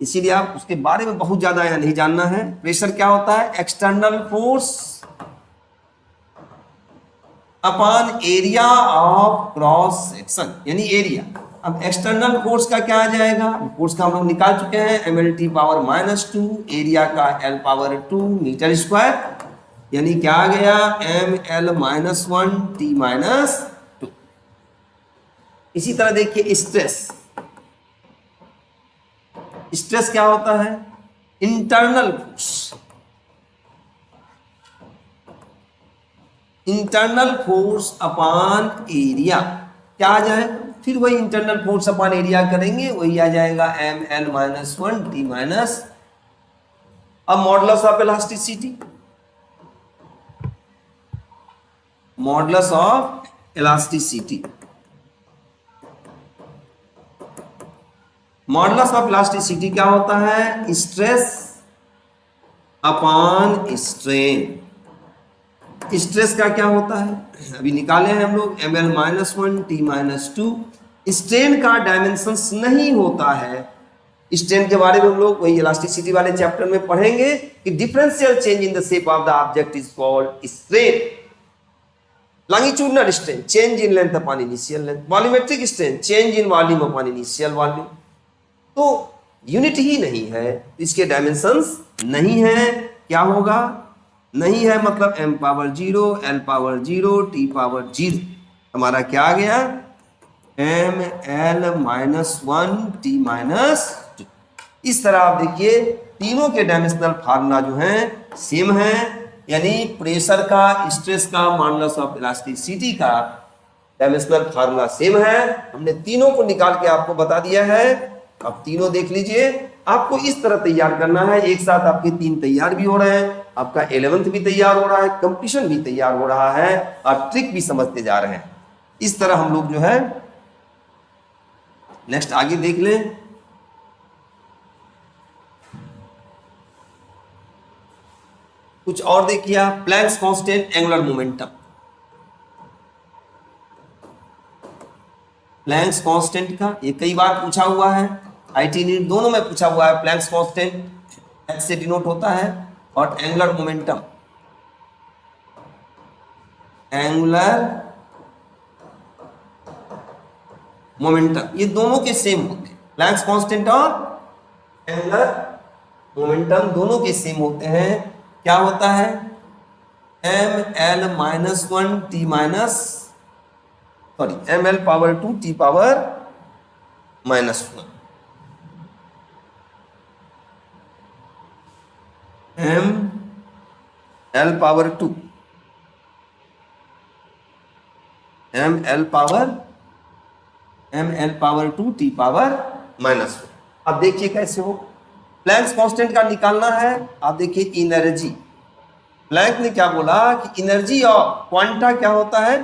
इसीलिए आप उसके बारे में बहुत ज्यादा यहाँ नहीं जानना है। प्रेशर क्या होता है, external force upon area of cross section, यानी एरिया। अब एक्सटर्नल फोर्स का क्या आ जाएगा, फोर्स का हम लोग निकाल चुके हैं, mlt पावर -2, एरिया का l पावर 2 मीटर स्क्वायर, यानी क्या आ गया ml -1 t -2। इसी तरह देखिए स्ट्रेस, स्ट्रेस क्या होता है, internal force, internal force upon area, क्या आ जाएगा, फिर वही इंटरनल फोर्स अपॉन एरिया करेंगे, वही आ जाएगा ml -1 t माइनस। अब modulus of elasticity, modulus of elasticity, modulus of elasticity क्या होता है, स्ट्रेस अपॉन स्ट्रेन। स्ट्रेस का क्या होता है, अभी निकाले हैं हम लोग, ml -1 t -2। स्ट्रेन का डायमेंशंस नहीं होता है, स्ट्रेन के बारे में हम लोग वही इलास्टिसिटी वाले चैप्टर में पढ़ेंगे कि differential change in the shape of the object is called strain. Longitudinal strain change in length upon initial length, volumetric strain change in volume upon initial volume. तो यूनिट ही नहीं है, इसके डायमेंशंस नहीं है, क्या होगा, नहीं है मतलब m power 0, l power 0, t power 0, हमारा क्या आ गया m l minus 1 t minus 2। इस तरह आप देखिए तीनों के डायमेंशनल फार्मूला जो है सेम है, यानी प्रेशर का, स्ट्रेस का, मॉडुलस ऑफ इलास्टिसिटी का डायमेंशनल फार्मूला सेम है। हमने तीनों को निकाल के आपको बता दिया है। अब तीनों देख लीजिए, आपको इस तरह तैयार करना है, एक साथ आपके 3 तैयार भी हो रहे हैं, आपका 11th भी तैयार हो रहा है, कंपटीशन भी तैयार हो रहा है और ट्रिक भी समझते जा रहे हैं। इस तरह हम लोग जो है नेक्स्ट आगे देख लें। कुछ और देखिए आप, Planck's constant angular momentum. Planks constant का ये कई बार पूछा हुआ है, आईटी नीट दोनों में पूछा हुआ है। प्लैंक्स कांस्टेंट एच से डिनोट होता है और एंगुलर मोमेंटम, एंगुलर मोमेंटम ये दोनों के सेम होते हैं। प्लैंक्स कांस्टेंट और एंगुलर मोमेंटम दोनों के सेम होते हैं। क्या होता है M L minus 1 T minus sorry M L power 2 T power minus 1, M L power 2 M L power 2 T power minus 1। अब देखिए कैसे हो, प्लैंक्स कांस्टेंट का निकालना है। आप देखिए एनर्जी, प्लैंक ने क्या बोला कि एनर्जी ऑफ क्वांटा क्या होता है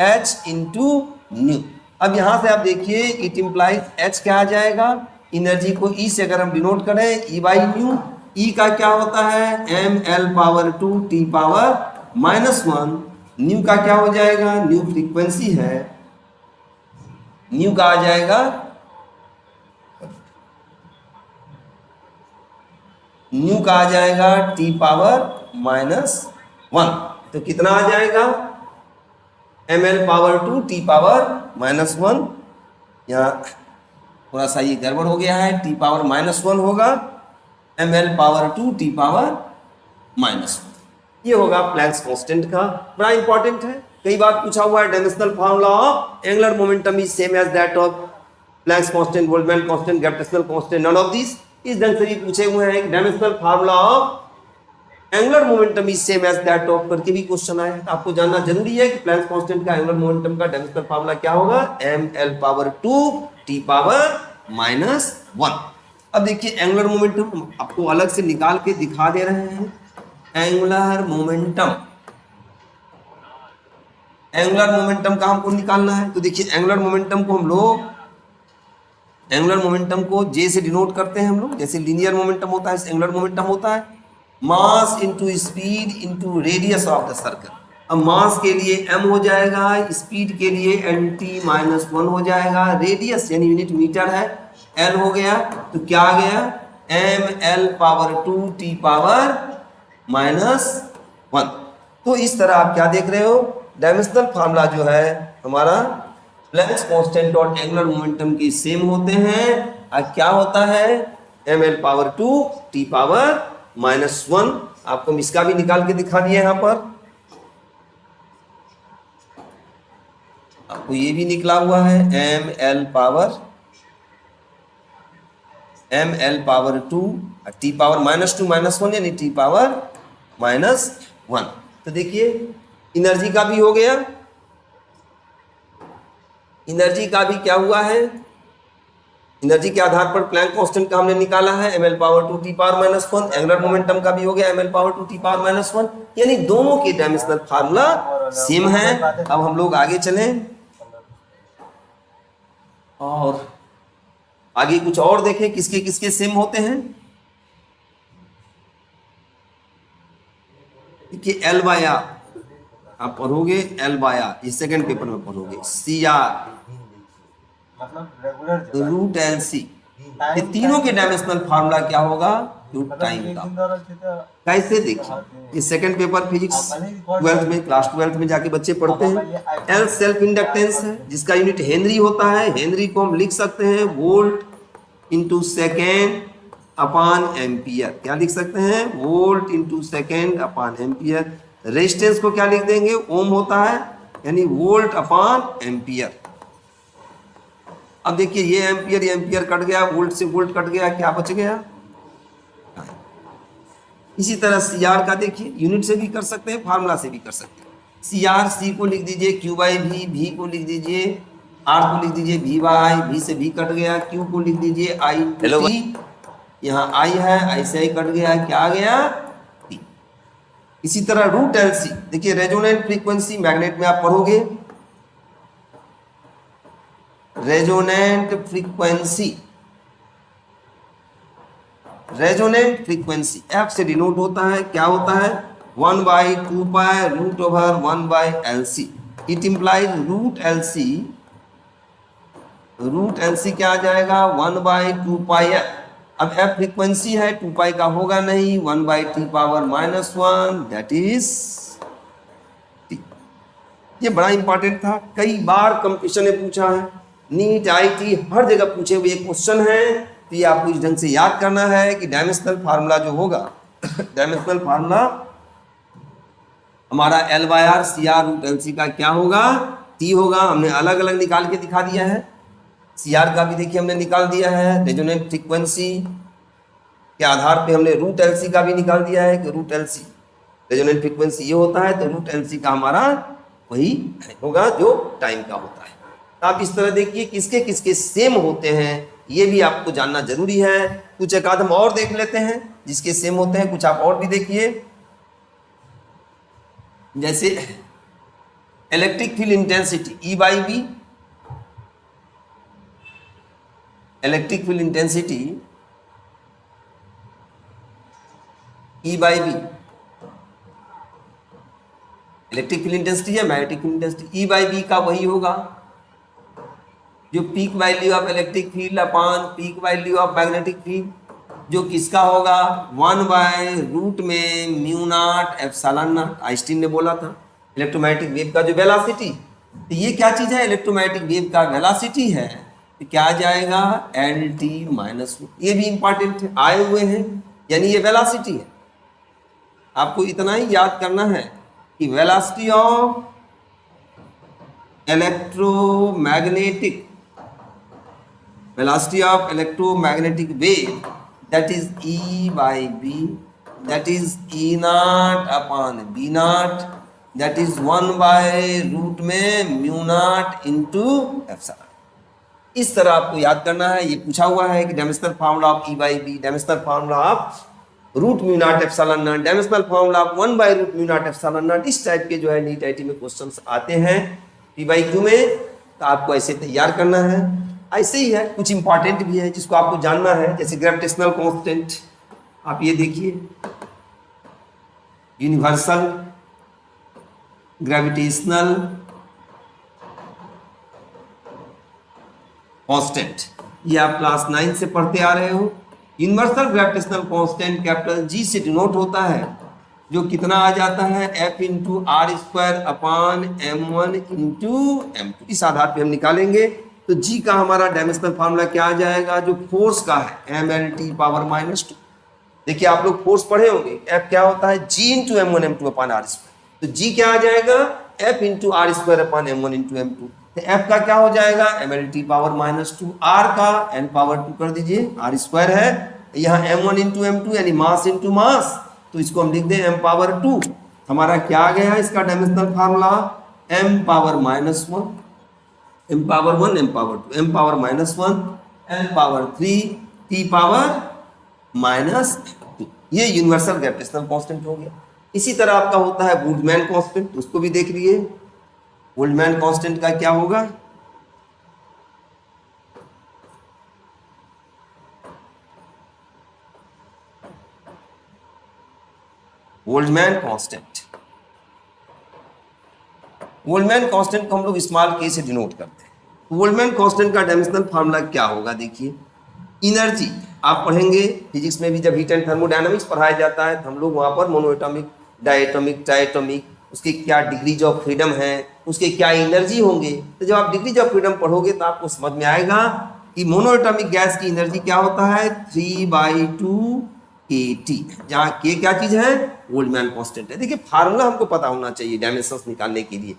h इंटू न्यू। अब यहां से आप देखिए इट इम्प्लाइज h क्या आ जाएगा, एनर्जी को E से अगर हम डिनोट करें E बाई न्यू, E का क्या होता है M L power 2 T power minus 1, न्यू का क्या हो जाएगा, न्यू फ्रीक्वेंसी है, न्यू का आ जाएगा न्यू का आ जाएगा टी पावर माइनस 1। तो कितना आ जाएगा M L power 2 T power minus 1। यहाँ थोड़ा सा ये गड़बड़ हो गया है, टी पावर माइनस 1 होगा M L power 2 T power minus 1। ये होगा प्लैंक्स कांस्टेंट का, बड़ा इंपॉर्टेंट है, कई बार पूछा हुआ है। Dimensional formula of angular momentum is same as that of Planck's constant, Boltzmann constant, gravitational constant, none of this. इस ढंग से भी पूछे हुए हैं। Dimensional formula of angular momentum is same as that of करके भी क्वेश्चन आया। आपको जानना जरूरी है कि प्लैंक्स कांस्टेंट का एंगुलर मोमेंटम का डायमेंशनल फार्मूला क्या होगा M L power 2 T power minus 1। अब देखिए एंगुलर मोमेंटम आपको अलग से निकाल के दिखा दे रहे हैं। एंगुलर मोमेंटम, एंगुलर मोमेंटम का हमको निकालना है। तो देखिए एंगुलर मोमेंटम को हम लोग, एंगुलर मोमेंटम को जे से डिनोट करते हैं हम लोग, जैसे लीनियर मोमेंटम होता है एंगुलर मोमेंटम होता है mass into speed into radius of the circle. अब मास के लिए m हो जाएगा, स्पीड के लिए nt माइनस 1 हो जाएगा, रेडियस यानी यूनिट मीटर है l हो गया। तो क्या आ गया M L power 2 T power minus 1। तो इस तरह आप क्या देख रहे हो, डायमेंशनल फार्मूला जो है हमारा प्लैंक्स कांस्टेंट और एंगुलर मोमेंटम के सेम होते हैं। और क्या होता है M L power 2 T power minus 1। आपको हम इसका भी निकाल के दिखा दिया यहां पर, आपको ये भी निकला हुआ है M L power 2 T power minus 2 minus 1 यानी टी पावर माइनस 1। तो देखिए एनर्जी का भी हो गया, एनर्जी का भी क्या हुआ है, एनर्जी के आधार पर प्लैंक कांस्टेंट का हमने निकाला है M L power 2 T power minus 1। Angular momentum का भी हो गया M L power 2 T power minus 1, यानी दोनों के डायमेंशनल फार्मूला सेम है। अब हम लोग आगे चलें और आगे कुछ और देखें किसके किसके सेम होते हैं। देखिए एल बाय आर आप पढ़ोगे, एल बाय आर ये सेकंड पेपर में पढ़ोगे, C R root L C ये तीनों के डायमेंशनल फार्मूला क्या होगा, जो टाइम का। कैसे देखिए, ये सेकंड पेपर फिजिक्स 12th में, क्लास 12th में जाके बच्चे पढ़ते हैं। एल सेल्फ इंडक्टेंस है, जिसका यूनिट हेनरी होता है। हेनरी को हम लिख सकते हैं वोल्ट इंटू सेकेंड अपान एम्पियर। क्या लिख सकते हैं, वोल्ट इंटू सेकेंड अपान एम्पियर। रेजिस्टेंस को क्या लिख देंगे, ओम होता है, यानी वोल्ट अपान एम्पियर। अब देखिए ये एम्पियर कट गया, वोल्ट से वोल्ट कट गया, क्या बच गया। इसी तरह सी आर का देखिए, यूनिट से भी कर सकते हैं, फार्मूला से भी कर सकते हैं। सी आर, सी को लिख दीजिए क्यू बाई वी, वी को लिख दीजिए आर को लिख दीजिए वी बाई, वी से भी कट गया, क्यू को लिख दीजिए आई। हेलो, यहाँ आई है, आई से आई कट गया, क्या आ गया, टी। इसी तरह रूट एल सी, देखिए रेजोनेंट फ्रीक्वेंसी मैग्नेट में आप पढ़ोगे, resonant frequency, resonant frequency F से डिनोट होता है, क्या होता है, 1/2 pi root over 1/LC। It implies root L C क्या आ जाएगा, 1/2 पाई। अब एफ फ्रीक्वेंसी है, 2 पाई का होगा नहीं, 1/10⁻⁻1 दैट इज टी। ये बड़ा इंपॉर्टेंट था, कई बार कंपटीशन में पूछा है, नीट आईटी हर जगह पूछे हुए क्वेश्चन है। तो ये आपको इस ढंग से याद करना है कि डायमेंशनल फार्मूला जो होगा डायमेंशनल फार्मूला हमारा L by R C R root L C का क्या होगा, टी होगा। हमने अलग अलग निकाल के दिखा दिया है, सी आर का भी देखिए हमने निकाल दिया है, रेजोनेंट फ्रीक्वेंसी के आधार पे हमने रूट एल सी का भी निकाल दिया है कि root L C resonant frequency ये होता है, तो रूट एल सी का हमारा वही होगा जो टाइम का होता है। तो आप इस तरह देखिए किसके किसके सेम होते हैं, ये भी आपको जानना जरूरी है। कुछ एक आध हम और देख लेते हैं जिसके सेम होते हैं, कुछ आप और भी देखिए। जैसे electric field intensity E by B, electric field intensity E by B, electric field intensity है, magnetic field intensity E by B का वही होगा जो peak value of electric field upon peak value of magnetic field, जो किसका होगा 1/रूट में mu naught epsilon naught. Einstein ने बोला था इलेक्ट्रोमैग्नेटिक वेव का जो वेलोसिटी, तो ये क्या चीज़ है, इलेक्ट्रोमैग्नेटिक वेव का वेलोसिटी है, तो क्या आ जाएगा LT माइनस। ये भी इंपॉर्टेंट है, आए हुए हैं, यानी ये वेलोसिटी है। आपको इतना ही याद करना है कि velocity of electromagnetic velocity of electromagnetic wave, that is E by B, that is E naught upon B naught, that is 1/रूट में म्यू नॉट इंटू एप्सिलॉन। इस तरह आपको याद करना है। ये पूछा हुआ है कि dimensional formula of E by B, dimensional formula of root mu naught epsilon naught, dimensional formula of 1/रूट म्यू नॉट एप्सिलॉन नॉट। इस टाइप के जो है नीट आईटी में क्वेश्चंस आते हैं P/Q में, तो आपको ऐसे तैयार करना है। ऐसे ही है, कुछ इंपॉर्टेंट भी है जिसको आपको जानना है, जैसे ग्रेविटेशनल कांस्टेंट। आप ये देखिए, यूनिवर्सल ग्रेविटेशनल कांस्टेंट, ये आप क्लास 9 से पढ़ते आ रहे हो। Universal gravitational constant capital G से डिनोट होता है, जो कितना आ जाता है F into R square upon M1 into M2। इस आधार पे हम निकालेंगे, तो G का हमारा डायमेंशनल फार्मूला क्या आ जाएगा, जो फोर्स का है MLT⁻²। देखिए आप लोग फोर्स पढ़े होंगे, F क्या होता है G into M1 M2 upon R square, तो G क्या आ जाएगा F into R square upon M1 into M2। तो F का क्या हो जाएगा MLT⁻², R का n⁻² कर दीजिए, आर स्क्वायर है, यहाँ M1 इंटू M2 यानी मास इंटू मास, तो इसको हम लिख दें m⁻²। हमारा क्या आ गया इसका dimensional formula m⁻⁻1, m⁻1 m⁻2 m⁻⁻1 n⁻3 t⁻⁻²। ये यूनिवर्सल ग्रेविटेशनल कांस्टेंट हो गया। इसी तरह आपका होता है बोल्ट्जमैन कांस्टेंट, उसको भी देख लिए। बोल्ट्जमैन कांस्टेंट का क्या होगा, बोल्ट्जमैन कांस्टेंट, बोल्ट्जमैन कांस्टेंट को हम लोग स्मॉल k से डिनोट करते हैं। बोल्ट्जमैन कांस्टेंट का डायमेंशनल फार्मूला क्या होगा, देखिए एनर्जी आप पढ़ेंगे फिजिक्स में भी, जब हीट एंड थर्मोडायनामिक्स पढ़ाया जाता है तो हम लोग वहाँ पर मोनोएटॉमिक, डायटॉमिक, ट्राइएटॉमिक, उसके क्या डिग्रीज ऑफ फ्रीडम है, उसके क्या एनर्जी होंगे। तो जब आप डिग्रीज ऑफ फ्रीडम पढ़ोगे तो आपको समझ में आएगा कि मोनोएटॉमिक गैस की एनर्जी क्या होता है 3/2 kT, जहाँ के क्या चीज है, बोल्ट्जमैन कांस्टेंट है। देखिए फार्मूला हमको पता होना चाहिए डायमेंशंस निकालने के लिए।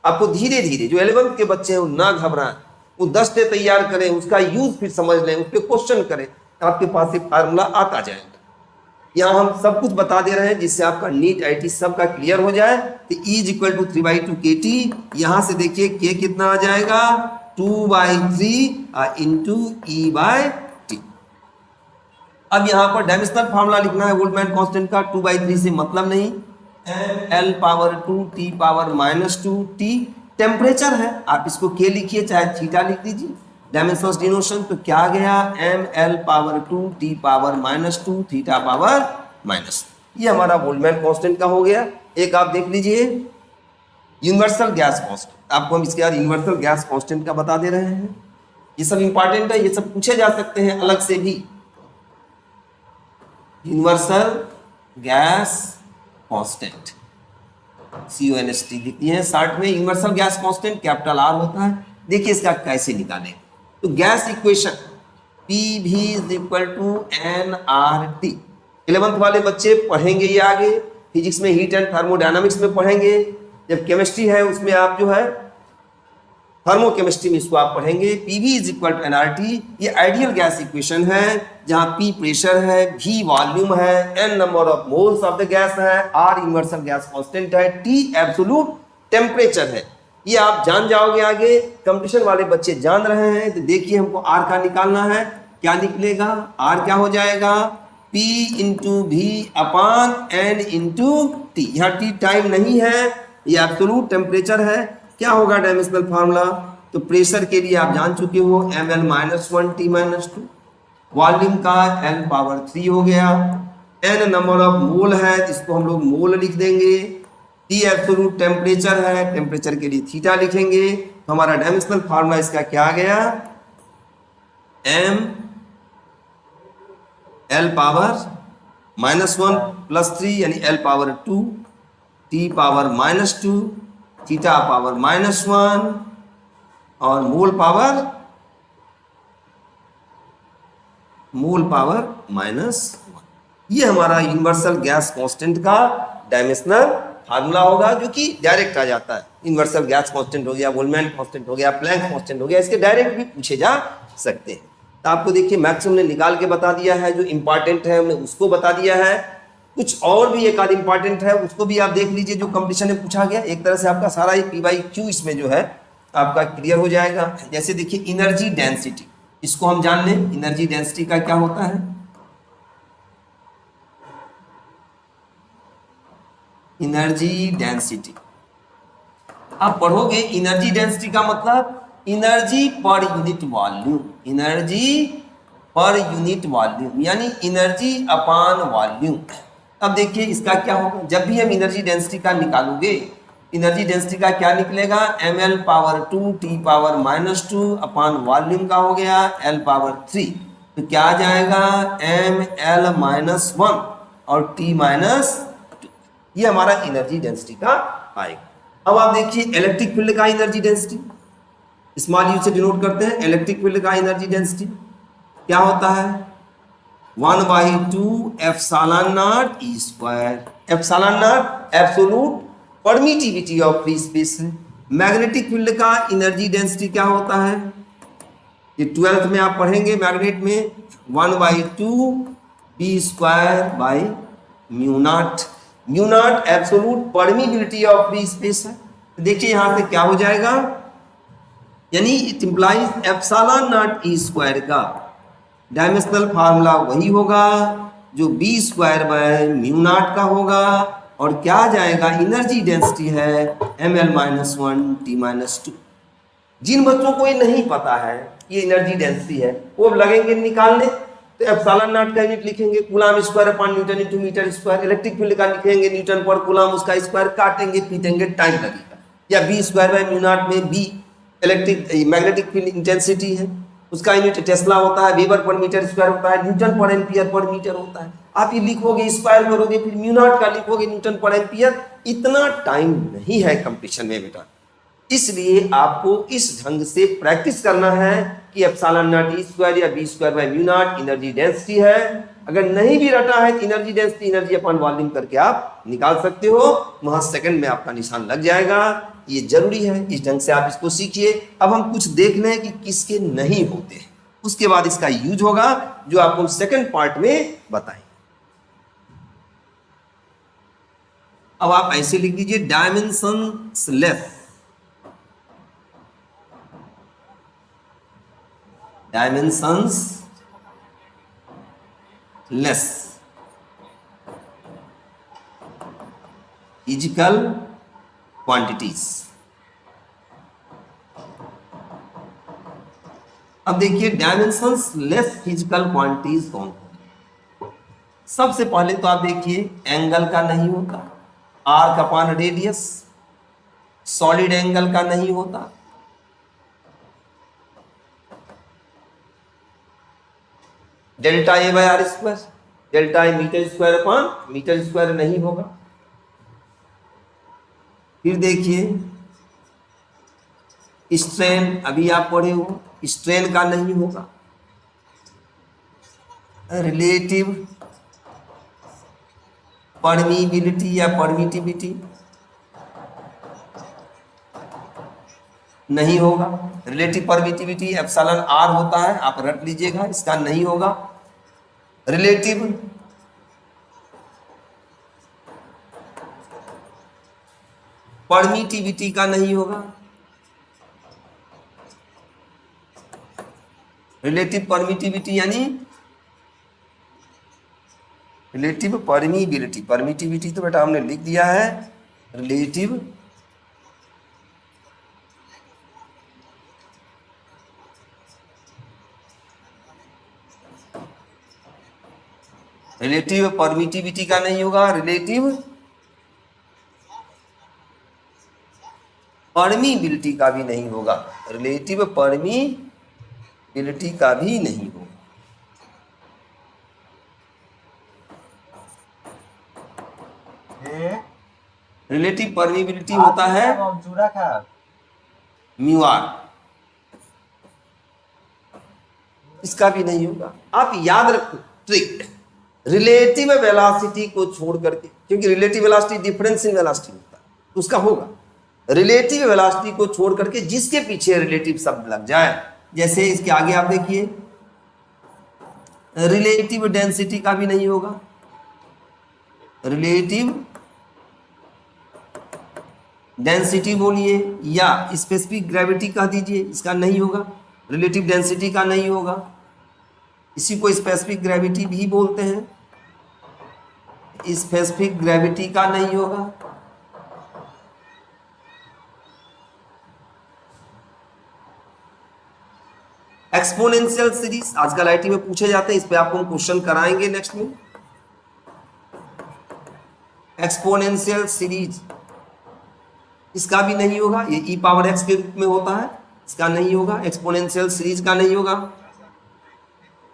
आपको धीरे धीरे, जो 11th के बच्चे हैं वो ना घबराएं, वो 10 डे तैयार करें, उसका यूज फिर समझ लें, उस पर क्वेश्चन करें, आपके पास से फार्मूला आता जाएगा। यहाँ हम सब कुछ बता दे रहे हैं जिससे आपका नीट आईटी सबका क्लियर हो जाए। तो E = 3/2 kT, यहाँ से देखिए K कितना आ जाएगा 2/3 इंटू E/T। अब यहाँ पर डायमेंशनल फार्मूला लिखना है बोल्ट्जमैन कांस्टेंट का। 2/3 से मतलब नहीं, L/2 T⁻⁻2 T टेम्परेचर है, आप इसको K लिखिए चाहे थीटा लिख दीजिए, डायमेंशंस डिनोशन। तो क्या आ गया mL/2 T⁻⁻2 θ⁻⁻। ये हमारा बोल्ट्जमैन कांस्टेंट का हो गया। एक आप देख लीजिए यूनिवर्सल गैस कांस्टेंट, आपको हम इसके बाद यूनिवर्सल गैस कांस्टेंट का बता दे रहे हैं। ये सब इंपॉर्टेंट है, ये सब पूछे जा सकते हैं अलग से भी। यूनिवर्सल गैस कांस्टेंट CONST लिखती है शॉर्ट में। Universal gas constant capital R होता है। देखिए इसका कैसे निकालें, तो gas equation PV = nRT। 11th वाले बच्चे पढ़ेंगे ये आगे, फिजिक्स में हीट एंड थर्मोडायनामिक्स में पढ़ेंगे, जब केमिस्ट्री है उसमें आप जो है थर्मोकेमिस्ट्री में इसको आप पढ़ेंगे। PV = nRT, ये आइडियल गैस इक्वेशन है जहां P प्रेशर है, V वॉल्यूम है, N number of moles of the gas है, R यूनिवर्सल गैस कांस्टेंट है, T एब्सोल्यूट टेम्परेचर है। ये आप जान जाओगे आगे, कंपटीशन वाले बच्चे जान रहे हैं। तो देखिए हमको R का निकालना है, क्या निकलेगा, R क्या हो जाएगा P × V/N × T। यहाँ T टाइम नहीं है, ये एब्सोल्यूट टेम्परेचर है। क्या होगा डायमेंशनल फार्मूला, तो प्रेशर के लिए आप जान चुके हो mL-1 T-2, वॉल्यूम का L⁻³ हो गया, N नंबर ऑफ मोल है इसको हम लोग मोल लिख देंगे, T एब्सोल्यूट टेम्परेचर है, टेम्परेचर के लिए थीटा लिखेंगे। तो हमारा डायमेंशनल फार्मूला इसका क्या आ गया m L⁻⁻1 + 3 यानी L⁻2 T⁻⁻2 θ⁻⁻1 और मोल पावर -1। ये हमारा यूनिवर्सल गैस कांस्टेंट का डायमेंशनल फार्मूला होगा, जो कि डायरेक्ट आ जाता है। यूनिवर्सल गैस कांस्टेंट हो गया, बोल्ट्जमैन कांस्टेंट हो गया, प्लैंक कांस्टेंट हो गया, इसके डायरेक्ट भी पूछे जा सकते हैं। तो आपको देखिए मैथ्स हमने निकाल के बता दिया है, जो इंपॉर्टेंट है हमने उसको बता दिया है। कुछ और भी एक आध इंपॉर्टेंट है, उसको भी आप देख लीजिए जो कंपटीशन में पूछा गया। एक तरह से आपका सारा ही PYQ इसमें जो है आपका क्लियर हो जाएगा। जैसे देखिए एनर्जी डेंसिटी, इसको हम जान लें, एनर्जी डेंसिटी का क्या होता है। एनर्जी डेंसिटी आप पढ़ोगे, एनर्जी डेंसिटी का मतलब energy per unit volume, energy per unit volume यानी एनर्जी अपॉन वॉल्यूम। अब देखिए इसका क्या होगा, जब भी हम एनर्जी डेंसिटी का निकालोगे, एनर्जी डेंसिटी का क्या निकलेगा mL/2 T⁻�2 अपॉन वॉल्यूम का हो गया L/3। तो क्या आ जाएगा mL-1 और T-2। ये हमारा एनर्जी डेंसिटी का आएगा। अब आप देखिए इलेक्ट्रिक फील्ड का एनर्जी डेंसिटी, स्मॉल यू से डिनोट करते हैं। इलेक्ट्रिक फील्ड का एनर्जी डेंसिटी क्या होता है 1/2 ε0 E²। ε0 absolute permittivity of free space है। मैग्नेटिक फील्ड का एनर्जी डेंसिटी क्या होता है, ये 12th में आप पढ़ेंगे मैग्नेट में 1/2 B²/μ0। μ0 absolute permeability of free space है। तो देखिए यहां से क्या हो जाएगा, यानी इट इंप्लाइज ε0 E² का डायमेंशनल फार्मूला वही होगा जो B²/μ0 का होगा। और क्या आ जाएगा, एनर्जी डेंसिटी है mL-1 T-2। जिन बच्चों को ये नहीं पता है ये एनर्जी डेंसिटी है, वो अब लगेंगे निकालने, तो ε0 का यूनिट लिखेंगे कूलम²/न्यूटन मीटर²। इलेक्ट्रिक फील्ड का लिखेंगे न्यूटन पर कूलम, उसका स्क्वायर काटेंगे पीटेंगे टाइम लगेगा। या B²/μ0 में B electric magnetic field intensity है, उसका यूनिट टेस्ला होता है, वेबर पर मीटर स्क्वायर होता है, न्यूटन पर एम्पियर पर मीटर होता है। आप ये लिखोगे, स्क्वायर करोगे, फिर म्यू नॉट का लिखोगे न्यूटन पर एम्पियर। इतना टाइम नहीं है कंपटीशन में बेटा, इसलिए आपको इस ढंग से प्रैक्टिस करना है कि एप्सिलॉन नॉट ई स्क्वायर या B square by mu naught energy density है। अगर नहीं भी रटा है तो energy density energy upon volume करके आप निकाल सकते हो, वहां सेकंड में आपका निशान लग जाएगा। ये जरूरी है, इस ढंग से आप इसको सीखिए। अब हम कुछ देख लें कि किसके नहीं होते हैं, उसके बाद इसका यूज होगा जो आपको सेकंड पार्ट में बताएं। अब आप ऐसे लिख दीजिए, डायमेंशनलेस, डायमेंशनलेस फिजिकल क्वांटिटीज। अब देखिए डायमेंशनलेस फिजिकल क्वांटिटीज कौन कौन। सबसे पहले तो आप देखिए एंगल का नहीं होता, arc upon radius, solid angle का नहीं होता, delta A by R square, delta A metre square upon metre square नहीं होगा। फिर देखिए स्ट्रेन, अभी आप पढ़े हो, स्ट्रेन का नहीं होगा, रिलेटिव परमीबिलिटी या परमिटिविटी नहीं होगा। रिलेटिव परमिटिविटी एप्सिलॉन आर होता है, आप रट लीजिएगा, इसका नहीं होगा। रिलेटिव परमिटिविटी का नहीं होगा, रिलेटिव परमिटिविटी यानी रिलेटिव परमिबिलिटी, परमिटिविटी तो बेटा हमने लिख दिया है, रिलेटिव रिलेटिव परमिटिविटी का नहीं होगा, रिलेटिव परमिबिलिटी का भी नहीं होगा, रिलेटिव परमिबिलिटी का भी नहीं होगा। रिलेटिव परमिबिलिटी होता है म्यू आर, इसका भी नहीं होगा। आप याद रखो ट्रिक, रिलेटिव वेलोसिटी को छोड़ करके, क्योंकि relative velocity difference in velocity होता है, उसका होगा। रिलेटिव वेलोसिटी को छोड़ करके जिसके पीछे रिलेटिव शब्द लग जाए, जैसे इसके आगे आप देखिए रिलेटिव डेंसिटी का भी नहीं होगा, रिलेटिव डेंसिटी बोलिए या स्पेसिफिक ग्रेविटी कह दीजिए, इसका नहीं होगा। रिलेटिव डेंसिटी का नहीं होगा, इसी को स्पेसिफिक ग्रेविटी भी बोलते हैं, स्पेसिफिक ग्रेविटी का नहीं होगा। एक्सपोनेंशियल सीरीज आजकल आईटी में पूछे जाते हैं, इस पे आपको हम क्वेश्चन कराएंगे नेक्स्ट में। एक्सपोनेंशियल सीरीज इसका भी नहीं होगा, ये ई पावर एक्स के रूप में होता है, इसका नहीं होगा। एक्सपोनेंशियल सीरीज का नहीं होगा,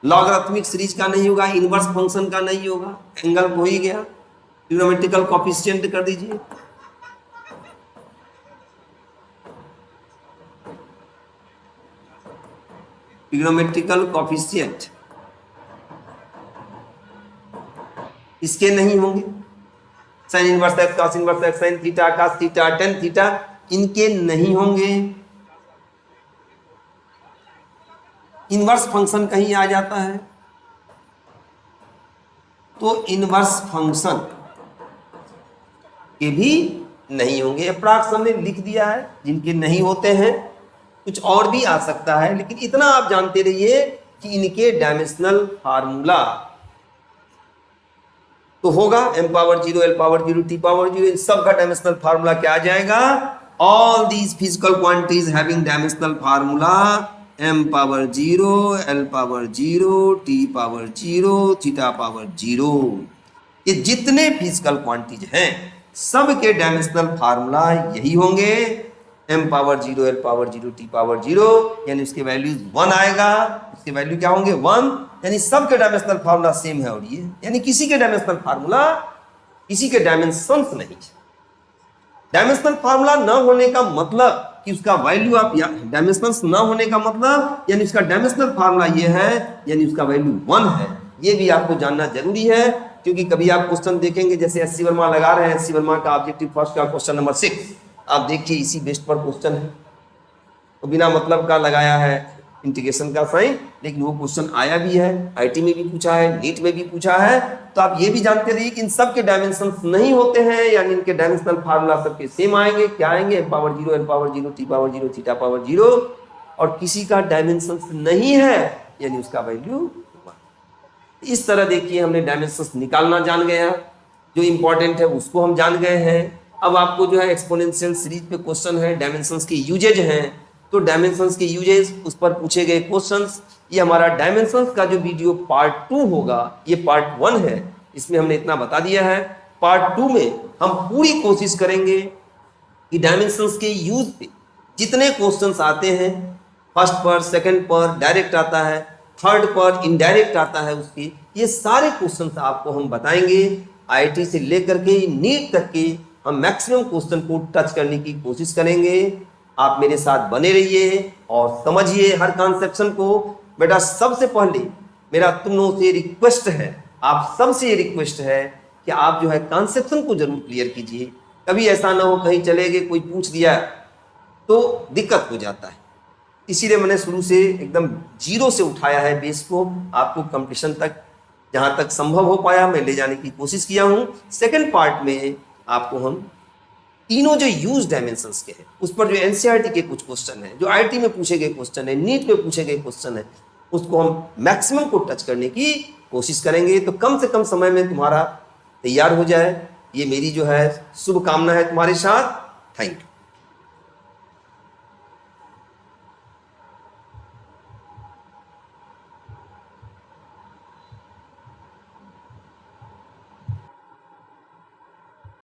लॉगरिथमिक सीरीज का नहीं होगा, इनवर्स फंक्शन का नहीं होगा। एंगल हो ही गया, ट्रिग्नोमेट्रिकल कोएफिशिएंट कर दीजिए। ट्रिग्नोमेट्रिकल कोएफिशिएंट इसके नहीं होंगे। Sine inverse x, cos inverse x, sine theta, cos theta, tan theta, इनके नहीं होंगे। इनवर्स फंक्शन कहीं आ जाता है तो इनवर्स फंक्शन के भी नहीं होंगे। अप्रॉक्स हमने लिख दिया है जिनके नहीं होते हैं, कुछ और भी आ सकता है, लेकिन इतना आप जानते रहिए कि इनके डायमेंशनल फार्मूला तो होगा m power 0, l power 0, t power 0, इन सब का डायमेंशनल फार्मूला क्या आ जाएगा? All these physical quantities having dimensional formula m power 0, l power 0, t power 0, theta power 0। ये जितने फिजिकल क्वांटिटीज हैं सब के डायमेंशनल फार्मूला यही होंगे, m power 0 l power 0 t power 0, यानी उसके वैल्यूज 1 आएगा, उसके वैल्यू क्या होंगे 1, यानी सबके डायमेंशनल फार्मूला सेम है। और ये यानी किसी के डायमेंशनल फार्मूला किसी के डायमेंशंस नहीं है। डायमेंशनल फार्मूला न होने का मतलब कि उसका वैल्यू आप डायमेंशंस न होने का मतलब यानी उसका डायमेंशनल फार्मूला ये है, यानी उसका वैल्यू 1 है। ये भी आपको जानना जरूरी है, क्योंकि कभी आप क्वेश्चन देखेंगे, जैसे एससी वर्मा लगा रहे हैं, एससी वर्मा का ऑब्जेक्टिव फर्स्ट का क्वेश्चन नंबर 6, आप देखिए इसी बेस्ड पर क्वेश्चन है, तो बिना मतलब का लगाया है इंटीग्रेशन का साइन, लेकिन वो क्वेश्चन आया भी है, आईटी में भी पूछा है, नीट में भी पूछा है। तो आप ये भी जानते रहिए कि इन सब के डायमेंशंस नहीं होते हैं, यानी इनके डायमेंशनल फार्मूला सबके सेम आएंगे। क्या आएंगे, m power 0 l power 0 t power 0 theta power 0, और किसी का डायमेंशंस नहीं है, यानी उसका वैल्यू 1। इस तरह देखिए हमने डायमेंशंस निकालना जान गए हैं, जो इंपॉर्टेंट है उसको हम जान गए हैं। अब आपको जो है एक्सपोनेंशियल सीरीज पे क्वेश्चन है, डायमेंशंस के यूजेज हैं, तो डायमेंशंस के यूजेज उस पर पूछे गए क्वेश्चंस, ये हमारा डायमेंशंस का जो वीडियो पार्ट 2 होगा, ये पार्ट 1 है, इसमें हमने इतना बता दिया है। पार्ट 2 में हम पूरी कोशिश करेंगे कि डायमेंशंस के यूज पे जितने क्वेश्चंस आते हैं, फर्स्ट पर, सेकंड पर डायरेक्ट आता है, थर्ड पर इनडायरेक्ट आता है, उसके ये सारे क्वेश्चंस आपको हम बताएंगे। आईआईटी से लेकर के नीट तक के हम मैक्सिमम क्वेश्चन को टच करने की कोशिश करेंगे। आप मेरे साथ बने रहिए और समझिए हर कॉन्सेप्शन को। बेटा सबसे पहले मेरा तुम लोगों से रिक्वेस्ट है, आप सबसे ये रिक्वेस्ट है कि आप जो है कॉन्सेप्शन को जरूर क्लियर कीजिए। कभी ऐसा ना हो कहीं चले गए, कोई पूछ दिया तो दिक्कत हो जाता है, इसीलिए मैंने शुरू से एकदम जीरो से उठाया है बेस को, आपको कंपटीशन तक जहाँ तक संभव हो पाया मैं ले जाने की कोशिश किया हूँ। सेकंड पार्ट में आपको हम तीनों जो यूज डायमेंशंस के हैं, उस पर जो एनसीईआरटी के कुछ क्वेश्चन है, जो आईआईटी में पूछे गए क्वेश्चन है, नीट में पूछे गए क्वेश्चन है, उसको हम मैक्सिमम को टच करने की कोशिश करेंगे, तो कम से कम समय में तुम्हारा तैयार हो जाए, ये मेरी जो है शुभकामना है तुम्हारे साथ। Thank you.